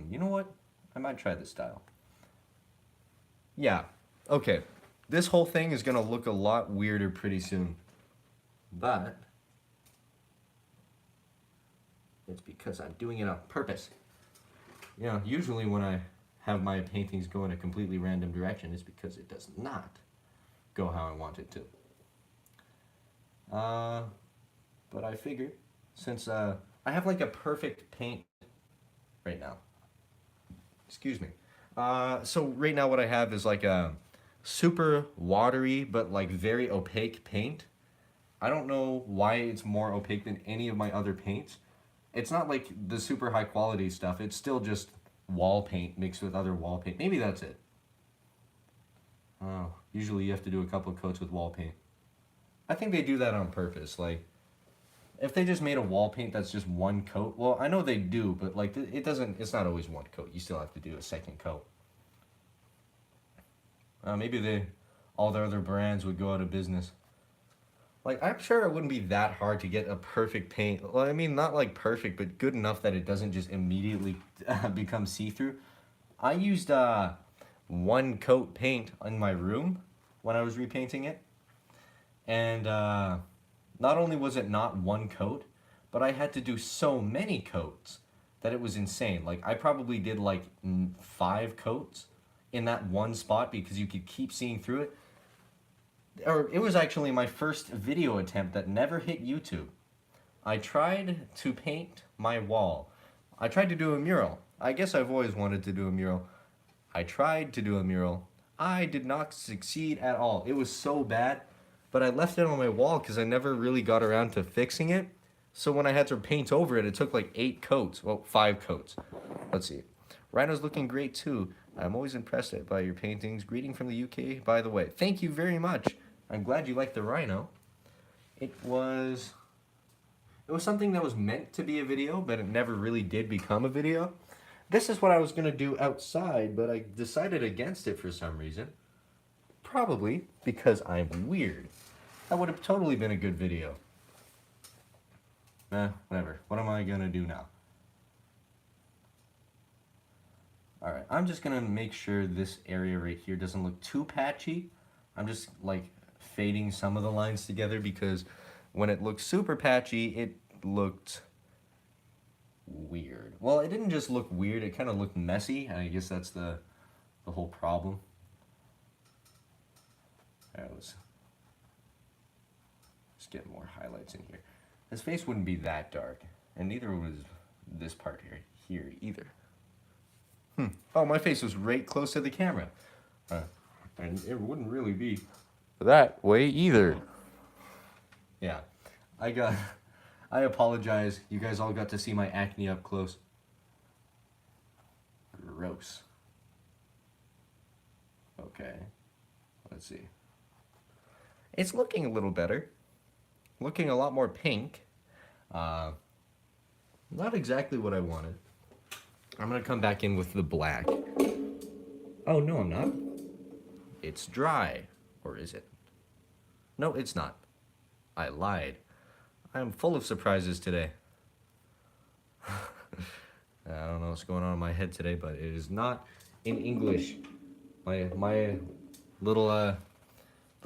You know what? I might try this style. Yeah, okay. This whole thing is gonna look a lot weirder pretty soon. But it's because I'm doing it on purpose. You know, usually when I have my paintings go in a completely random direction, it's because it does not go how I want it to. But I figured, since I have like a perfect paint right now. Excuse me. So right now what I have is like a super watery but like very opaque paint. I don't know why it's more opaque than any of my other paints. It's not like the super high quality stuff. It's still just wall paint mixed with other wall paint. Maybe that's it. Oh, usually you have to do a couple of coats with wall paint. I think they do that on purpose. Like, if they just made a wall paint that's just one coat, well, I know they do, but like it's not always one coat. You still have to do a second coat. Maybe all their other brands would go out of business. Like, I'm sure it wouldn't be that hard to get a perfect paint. Well, I mean, not like perfect, but good enough that it doesn't just immediately become see-through. I used one coat paint in my room when I was repainting it. And not only was it not one coat, but I had to do so many coats that it was insane. Like, I probably did like 5 coats in that one spot because you could keep seeing through it. Or it was actually my first video attempt that never hit YouTube. I tried to paint my wall. I tried to do a mural. I guess I've always wanted to do a mural. I tried to do a mural. I did not succeed at all. It was so bad, but I left it on my wall because I never really got around to fixing it. So when I had to paint over it, it took like 8 coats. Well, 5 coats. Let's see. Rhino's looking great too. I'm always impressed by your paintings. Greeting from the UK, by the way. Thank you very much. I'm glad you liked the rhino. It was something that was meant to be a video, but it never really did become a video. This is what I was going to do outside, but I decided against it for some reason. Probably because I'm weird. That would have totally been a good video. Whatever. What am I going to do now? All right, I'm just gonna make sure this area right here doesn't look too patchy. I'm just like fading some of the lines together because when it looked super patchy, it looked weird. Well, it didn't just look weird, it kind of looked messy, and I guess that's the whole problem. All right, let's get more highlights in here. His face wouldn't be that dark, and neither was this part here either. Oh, my face was right close to the camera. And it wouldn't really be that way either. Yeah, I got. I apologize. You guys all got to see my acne up close. Gross. Okay, let's see. It's looking a little better. Looking a lot more pink. Not exactly what I wanted. I'm gonna come back in with the black. Oh, no, I'm not. It's dry. Or is it? No, it's not. I lied. I am full of surprises today. I don't know what's going on in my head today, but it is not in English. My little the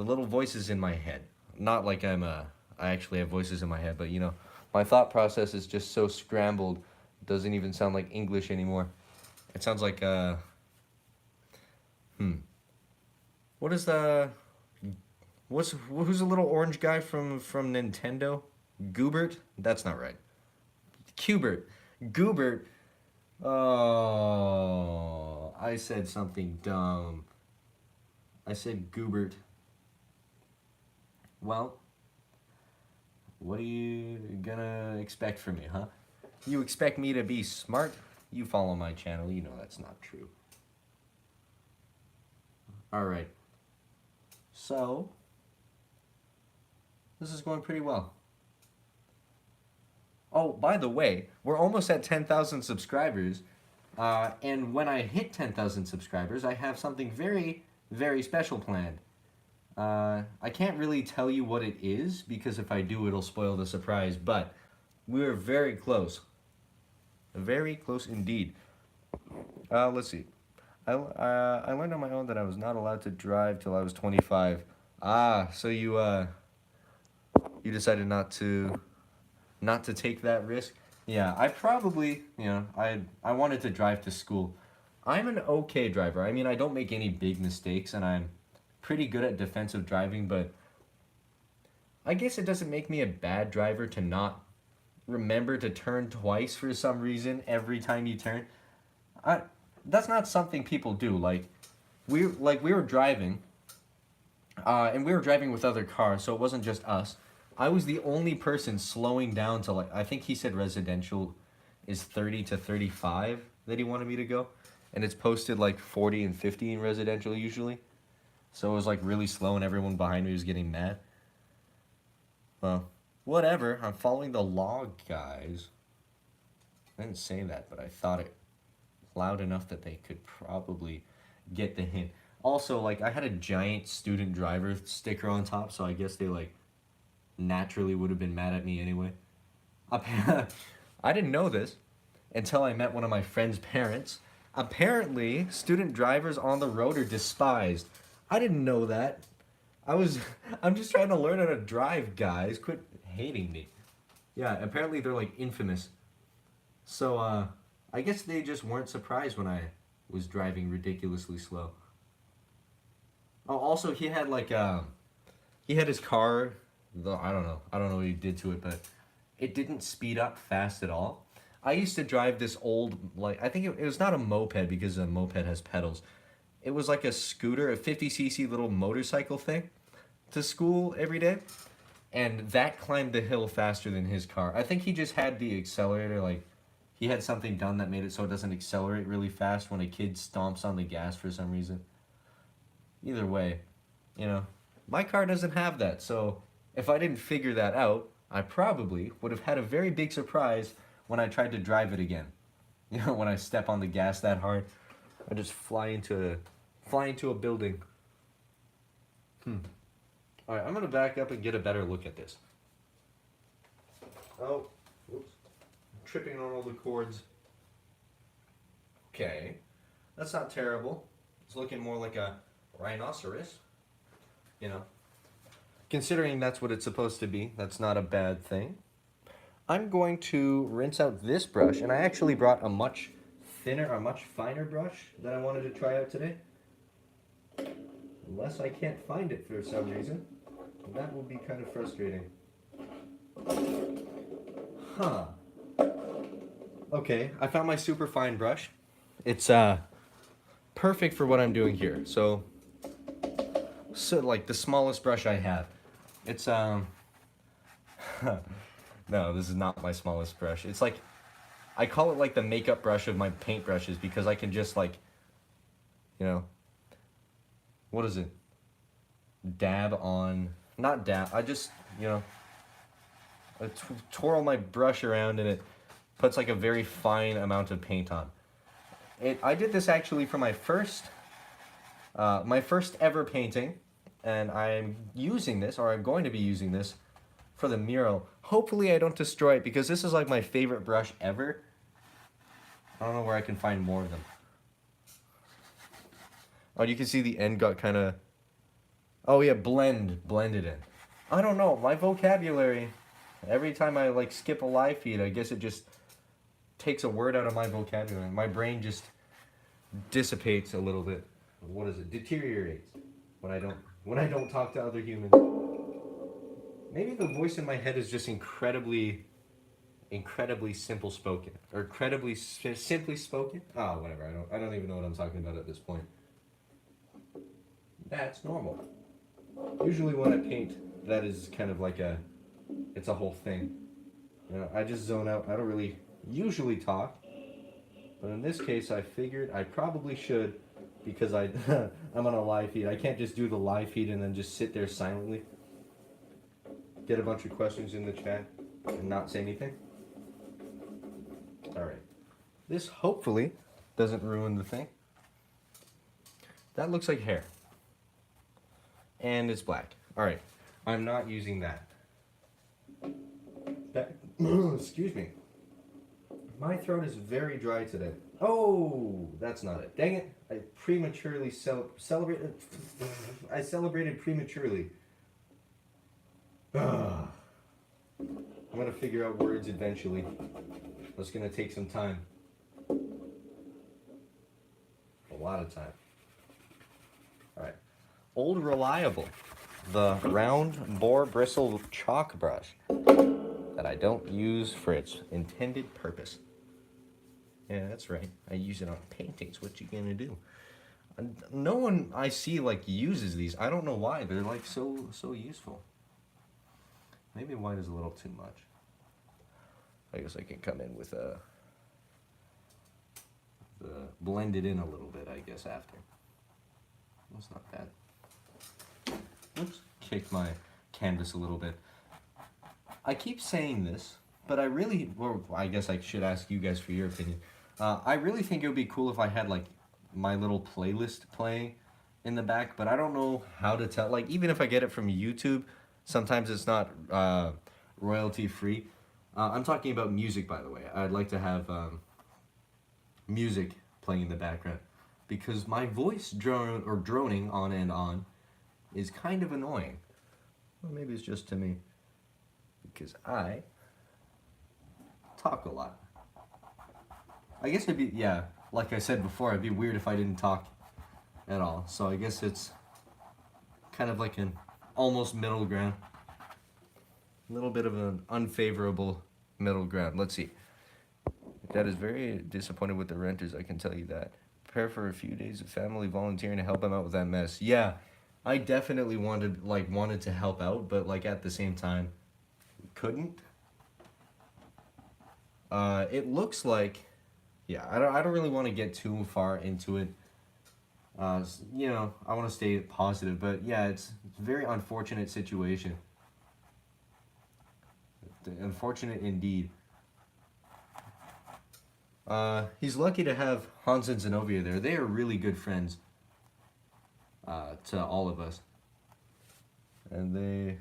little voices in my head. Not like I actually have voices in my head, but you know, my thought process is just so scrambled. It doesn't even sound like English anymore. It sounds like what is the who's the little orange guy from Nintendo? Goobert? That's not right. Cubert. Goobert. Oh, I said something dumb. I said Goobert. Well, what are you gonna expect from me, huh? You expect me to be smart? You follow my channel, you know that's not true. Alright. So, this is going pretty well. Oh, by the way, we're almost at 10,000 subscribers. And when I hit 10,000 subscribers, I have something very, very special planned. I can't really tell you what it is, because if I do, it'll spoil the surprise, but we're very close. Very close indeed. Let's see. I learned on my own that I was not allowed to drive till I was 25. Ah, so you decided not to take that risk? Yeah, I probably, you know, I wanted to drive to school. I'm an okay driver. I mean, I don't make any big mistakes, and I'm pretty good at defensive driving, but I guess it doesn't make me a bad driver to not remember to turn twice for some reason every time you turn. That's not something people do. Like we were driving, and we were driving with other cars, so it wasn't just us. I was the only person slowing down to, like, I think he said residential is 30 to 35 that he wanted me to go, and it's posted like 40 and 50 in residential usually. So it was like really slow, and everyone behind me was getting mad. Well, whatever. I'm following the law, guys. I didn't say that, but I thought it loud enough that they could probably get the hint. Also, like, I had a giant student driver sticker on top, so I guess they, like, naturally would have been mad at me anyway. I didn't know this until I met one of my friend's parents. Apparently, student drivers on the road are despised. I didn't know that. I'm just trying to learn how to drive, guys. Quit hating me. Yeah, apparently they're, like, infamous. So, I guess they just weren't surprised when I was driving ridiculously slow. Oh, also, he had, like, he had his car, I don't know what he did to it, but it didn't speed up fast at all. I used to drive this old, like, I think it was not a moped, because a moped has pedals. It was like a scooter, a 50cc little motorcycle thing, to school every day. And that climbed the hill faster than his car. I think he just had the accelerator, like, he had something done that made it so it doesn't accelerate really fast when a kid stomps on the gas for some reason. Either way, you know, my car doesn't have that, so if I didn't figure that out, I probably would have had a very big surprise when I tried to drive it again. You know, when I step on the gas that hard, I just fly into a building. Alright, I'm gonna back up and get a better look at this. Oh, whoops. I'm tripping on all the cords. Okay. That's not terrible. It's looking more like a rhinoceros, you know. Considering that's what it's supposed to be, that's not a bad thing. I'm going to rinse out this brush, and I actually brought a much thinner, a much finer brush that I wanted to try out today. Unless I can't find it for some reason. That will be kind of frustrating. Huh. Okay, I found my super fine brush. It's perfect for what I'm doing here. So like the smallest brush I have. It's no, this is not my smallest brush. It's like I call it like the makeup brush of my paint brushes because I can just like, you know, what is it? Dab on, not dab. I just, you know, I twirl my brush around and it puts like a very fine amount of paint on. I did this actually for my first ever painting, and I'm using this, or I'm going to be using this for the mural. Hopefully I don't destroy it because this is like my favorite brush ever. I don't know where I can find more of them. Oh, you can see the end got kind of, oh yeah, blended in. I don't know, my vocabulary, every time I like skip a live feed, I guess it just takes a word out of my vocabulary. My brain just dissipates a little bit. What is it? Deteriorates when I don't talk to other humans. Maybe the voice in my head is just incredibly simple spoken, or incredibly simply spoken. Oh, whatever. I don't even know what I'm talking about at this point. That's normal. Usually when I paint, that is kind of like it's a whole thing. You know, I just zone out. I don't really usually talk, but in this case, I figured I probably should because I'm on a live feed. I can't just do the live feed and then just sit there silently, get a bunch of questions in the chat, and not say anything. All right. This hopefully doesn't ruin the thing. That looks like hair. And it's black. All right. I'm not using that. Excuse me. My throat is very dry today. Oh, that's not it. Dang it. I prematurely celebrated. I celebrated prematurely. I'm going to figure out words eventually. It's going to take some time. A lot of time. All right. Old Reliable. The round bore bristle chalk brush that I don't use for its intended purpose. Yeah, that's right. I use it on paintings. What you gonna do? No one I see like uses these. I don't know why. They're like so useful. Maybe white is a little too much. I guess I can come in with blend it in a little bit, I guess, after. That's not bad. Let's kick my canvas a little bit. I keep saying this, but I really, or I guess I should ask you guys for your opinion. I really think it would be cool if I had like my little playlist playing in the back, but I don't know how to tell. Like, even if I get it from YouTube, sometimes it's not royalty free. I'm talking about music, by the way. I'd like to have music playing in the background because my voice droning on and on is kind of annoying. Well, maybe it's just to me because I talk a lot. I guess it'd be, yeah, like I said before, it'd be weird if I didn't talk at all. So I guess it's kind of like an almost middle ground. A little bit of an unfavorable middle ground. Let's see. Dad is very disappointed with the renters, I can tell you that. Prepare for a few days of family volunteering to help him out with that mess. Yeah, I definitely wanted to help out, but like at the same time, couldn't. It looks like, yeah, I don't really want to get too far into it. You know, I want to stay positive, but yeah, it's a very unfortunate situation. Unfortunate indeed. He's lucky to have Hans and Zenobia there. They are really good friends to all of us. And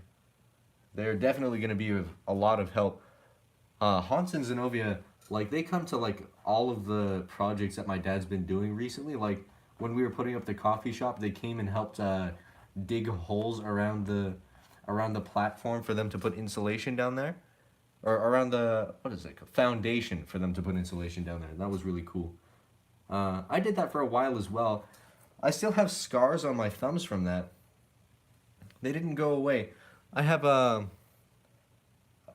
they're definitely going to be of a lot of help. Hans and Zenobia Like they come to like all of the projects that my dad's been doing recently. Like when we were putting up the coffee shop, they came and helped dig holes around the platform for them to put insulation down there, or around the what is it foundation for them to put insulation down there. That was really cool. I did that for a while as well. I still have scars on my thumbs from that. They didn't go away. I have a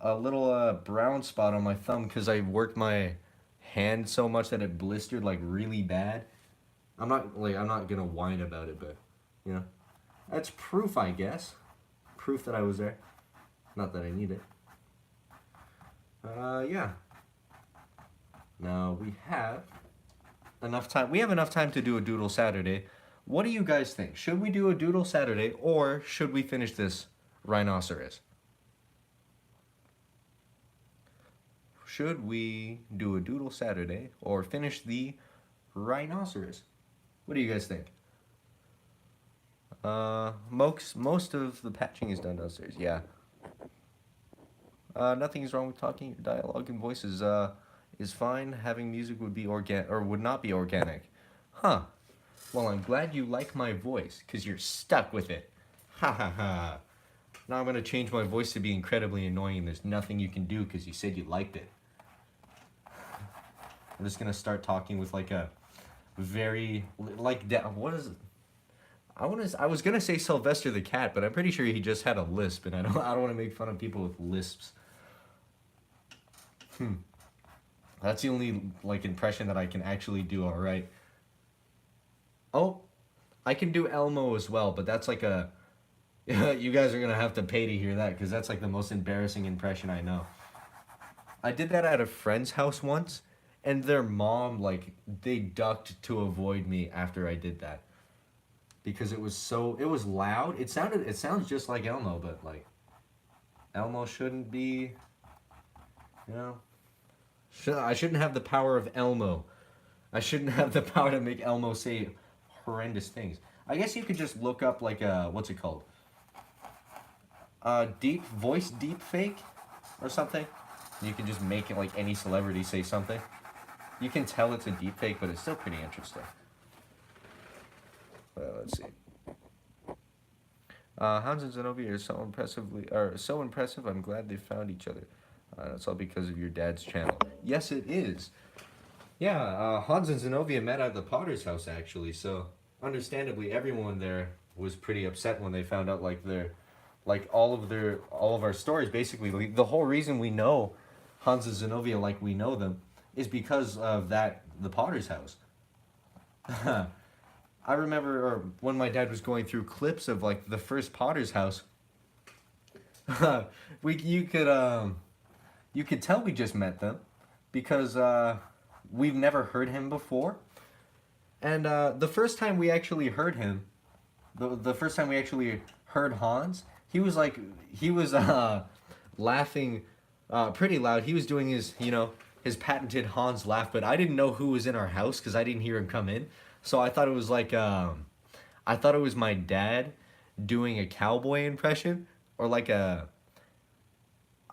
little brown spot on my thumb because I worked my hand so much that it blistered like really bad. I'm not gonna whine about it, but you know, that's proof, I guess. Proof that I was there. Not that I need it. Yeah. Now we have enough time. We have enough time to do a Doodle Saturday. What do you guys think? Should we do a Doodle Saturday or should we finish this rhinoceros? Should we do a Doodle Saturday or finish the rhinoceros? What do you guys think? Most of the patching is done downstairs. Yeah. Nothing is wrong with talking. Your dialogue and voice is fine. Having music would be would not be organic. Huh. Well, I'm glad you like my voice, because you're stuck with it. Ha ha ha. Now I'm going to change my voice to be incredibly annoying, and there's nothing you can do because you said you liked it. I'm just going to start talking with like a very, what is it? I was going to say Sylvester the Cat, but I'm pretty sure he just had a lisp, and I don't want to make fun of people with lisps. That's the only like impression that I can actually do all right. Oh, I can do Elmo as well, but that's like a... you guys are going to have to pay to hear that, because that's like the most embarrassing impression I know. I did that at a friend's house once, and their mom, like, they ducked to avoid me after I did that. Because it was loud. It sounds just like Elmo, but like, Elmo shouldn't be, you know... I shouldn't have the power of Elmo. I shouldn't have the power to make Elmo say horrendous things. I guess you could just look up like what's it called? Voice deep fake or something. You can just make it like any celebrity say something. You can tell it's a deep fake, but it's still pretty interesting. Let's see. Hans and Zenobia are so impressive. I'm glad they found each other. That's all because of your dad's channel. Yes, it is. Yeah, Hans and Zenobia met at the Potter's house, actually, so understandably everyone there was pretty upset when they found out all of our stories. Basically, the whole reason we know Hans and Zenobia like we know them is because of the Potter's house. I remember when my dad was going through clips of like the first Potter's house. You could tell we just met them because we've never heard him before. And the first time we actually heard him, the first time we actually heard Hans, he was laughing pretty loud. He was doing his patented Hans laugh, but I didn't know who was in our house because I didn't hear him come in. So I thought it was I thought it was my dad doing a cowboy impression, or like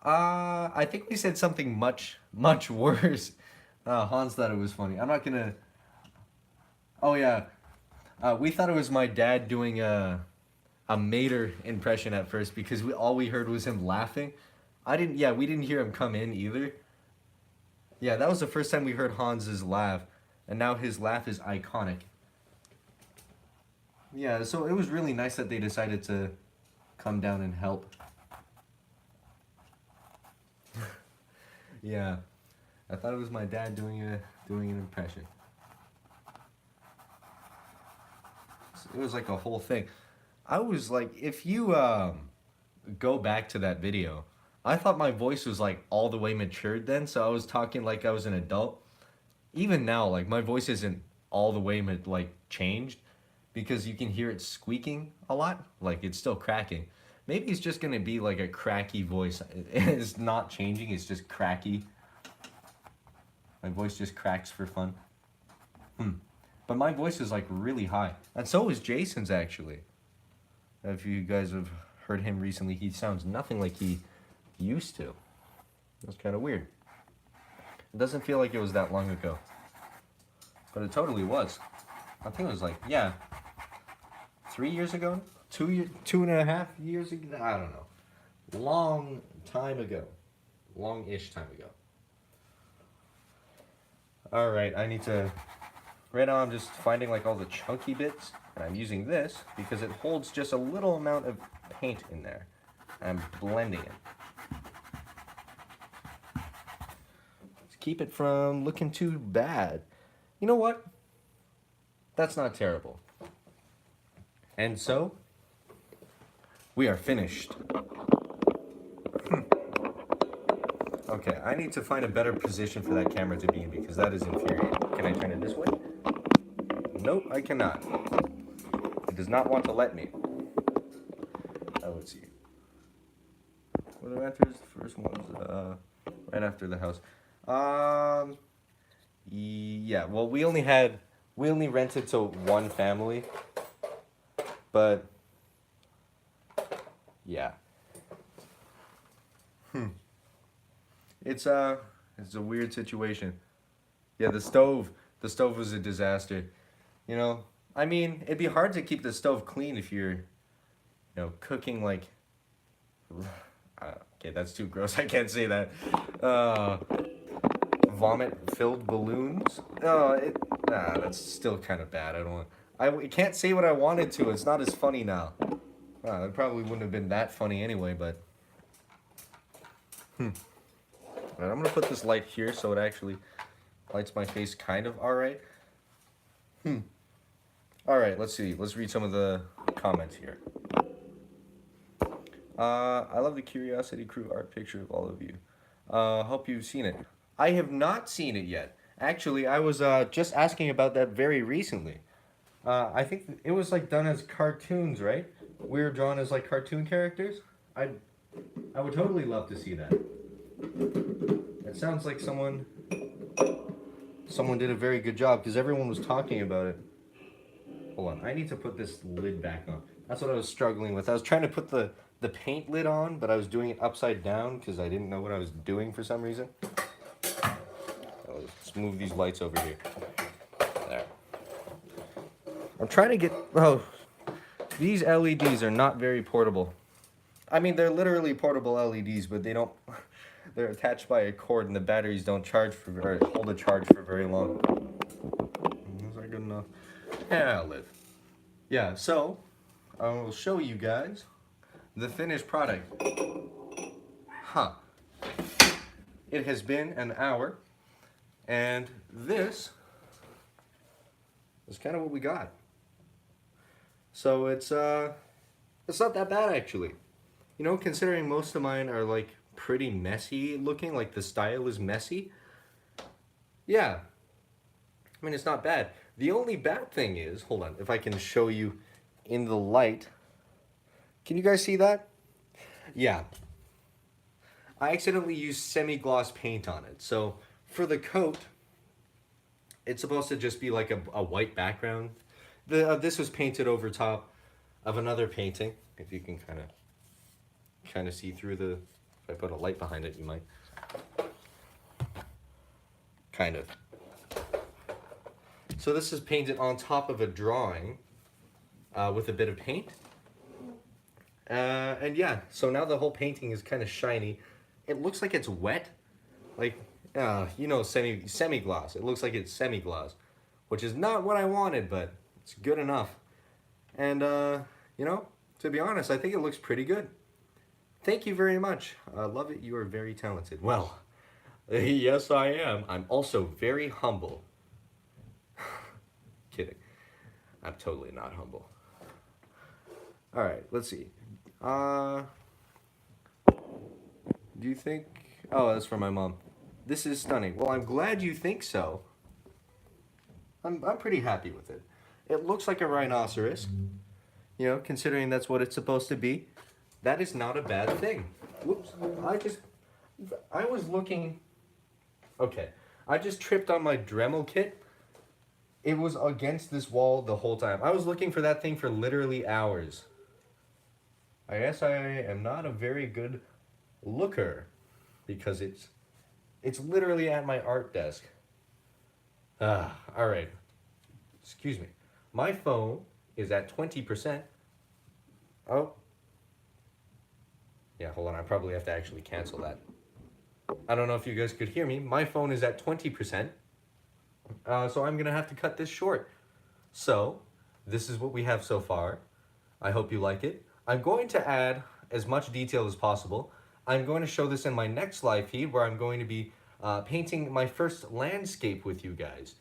I think we said something much worse. Hans thought it was funny. I'm not gonna... Oh yeah, we thought it was my dad doing a Mater impression at first because all we heard was him laughing. We didn't hear him come in either. Yeah, that was the first time we heard Hans's laugh, and now his laugh is iconic. Yeah, so it was really nice that they decided to come down and help. Yeah, I thought it was my dad doing an impression. It was like a whole thing. I was like, if you go back to that video, I thought my voice was like all the way matured then, so I was talking like I was an adult. Even now, like my voice isn't all the way changed because you can hear it squeaking a lot. Like it's still cracking. Maybe it's just gonna be like a cracky voice. It's not changing, it's just cracky. My voice just cracks for fun. But my voice is like really high. And so is Jason's actually. If you guys have heard him recently, he sounds nothing like he used to. That's kind of weird. It doesn't feel like it was that long ago. But it totally was. I think it was like, yeah, 3 years ago? 2.5 years ago? I don't know. Long time ago. Long-ish time ago. Alright, I need to... Right now I'm just finding like all the chunky bits. And I'm using this because it holds just a little amount of paint in there. And I'm blending it. To keep it from looking too bad. You know what? That's not terrible. And so, we are finished. Okay, I need to find a better position for that camera to be in because that is infuriating. Can I turn it this way? Nope, I cannot. It does not want to let me. Let's see. Were the renters the first ones? Right after the house. Yeah. Well, we only rented to one family, but yeah. It's a weird situation. Yeah, the stove was a disaster. You know, I mean, it'd be hard to keep the stove clean if you're, cooking like. Okay, that's too gross. I can't say that. Vomit-filled balloons. That's still kind of bad. I can't say what I wanted to. It's not as funny now. It probably wouldn't have been that funny anyway, but. Right, I'm gonna put this light here so it actually lights my face kind of alright. Alright, let's see. Let's read some of the comments here. I love the Curiosity Crew art picture of all of you. Hope you've seen it. I have not seen it yet. Actually, I was just asking about that very recently. I think it was like done as cartoons, right? We were drawn as like cartoon characters. I would totally love to see that. It sounds like someone did a very good job because everyone was talking about it. Hold on, I need to put this lid back on. That's what I was struggling with. I was trying to put the paint lid on, but I was doing it upside down because I didn't know what I was doing for some reason. Let's move these lights over here. There. I'm trying to get... Oh, these LEDs are not very portable. I mean, they're literally portable LEDs, but they don't... They're attached by a cord, and the batteries don't hold a charge for very long. Those are good enough. Yeah, I'll live. Yeah, so I will show you guys the finished product. It has been an hour, and this is kind of what we got. So it's not that bad actually. You know, considering most of mine are like pretty messy looking, like the style is messy. Yeah. I mean, it's not bad. The only bad thing is, hold on, if I can show you in the light. Can you guys see that? Yeah. I accidentally used semi-gloss paint on it. So for the coat, it's supposed to just be like a white background. This was painted over top of another painting. If you can kind of see through the... If I put a light behind it, you might. Kind of. So this is painted on top of a drawing with a bit of paint. And yeah, so now the whole painting is kind of shiny. It looks like it's wet. Like, you know, semi-gloss. It looks like it's semi-gloss, which is not what I wanted, but it's good enough. And, you know, to be honest, I think it looks pretty good. Thank you very much. I love it. You are very talented. Well, yes, I am. I'm also very humble. Kidding. I'm totally not humble. All right, let's see. Do you think... Oh, that's for my mom. This is stunning. Well, I'm glad you think so. I'm pretty happy with it. It looks like a rhinoceros. You know, considering that's what it's supposed to be. That is not a bad thing. Whoops. I was looking... Okay. I just tripped on my Dremel kit. It was against this wall the whole time. I was looking for that thing for literally hours. I guess I am not a very good looker because it's It's literally at my art desk. All right. Excuse me. My phone is at 20%. Oh. Yeah, hold on. I probably have to actually cancel that. I don't know if you guys could hear me. My phone is at 20%. So I'm going to have to cut this short. So, this is what we have so far. I hope you like it. I'm going to add as much detail as possible. I'm going to show this in my next live feed where I'm going to be painting my first landscape with you guys.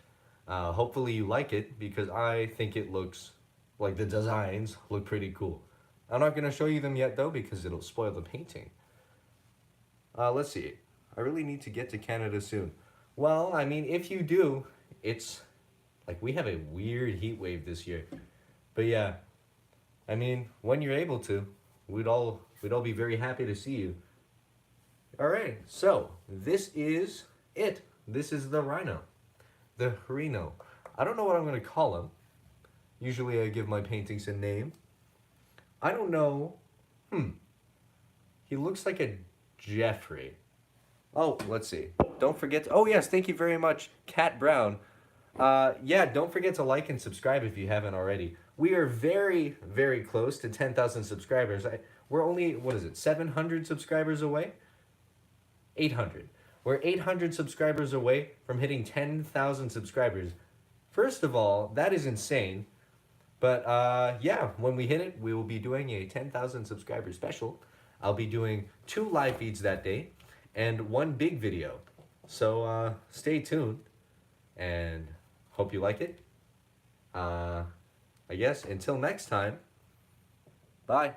Hopefully you like it because I think it looks like the designs look pretty cool. I'm not going to show you them yet though because it'll spoil the painting. Let's see. I really need to get to Canada soon. Well, I mean, if you do, it's like we have a weird heat wave this year. But yeah, I mean, when you're able to, we'd all be very happy to see you. All right, so this is it. This is the rhino. The rhino. I don't know what I'm going to call him. Usually I give my paintings a name. I don't know. He looks like a Jeffrey. Oh, let's see. Don't forget to, oh yes, thank you very much, Cat Brown. Yeah, don't forget to like and subscribe if you haven't already. We are very, very close to 10,000 subscribers. We're only, what is it, 700 subscribers away? 800. We're 800 subscribers away from hitting 10,000 subscribers. First of all, that is insane. But yeah, when we hit it, we will be doing a 10,000 subscriber special. I'll be doing 2 live feeds that day and 1 big video. So stay tuned and hope you like it. I guess until next time, bye.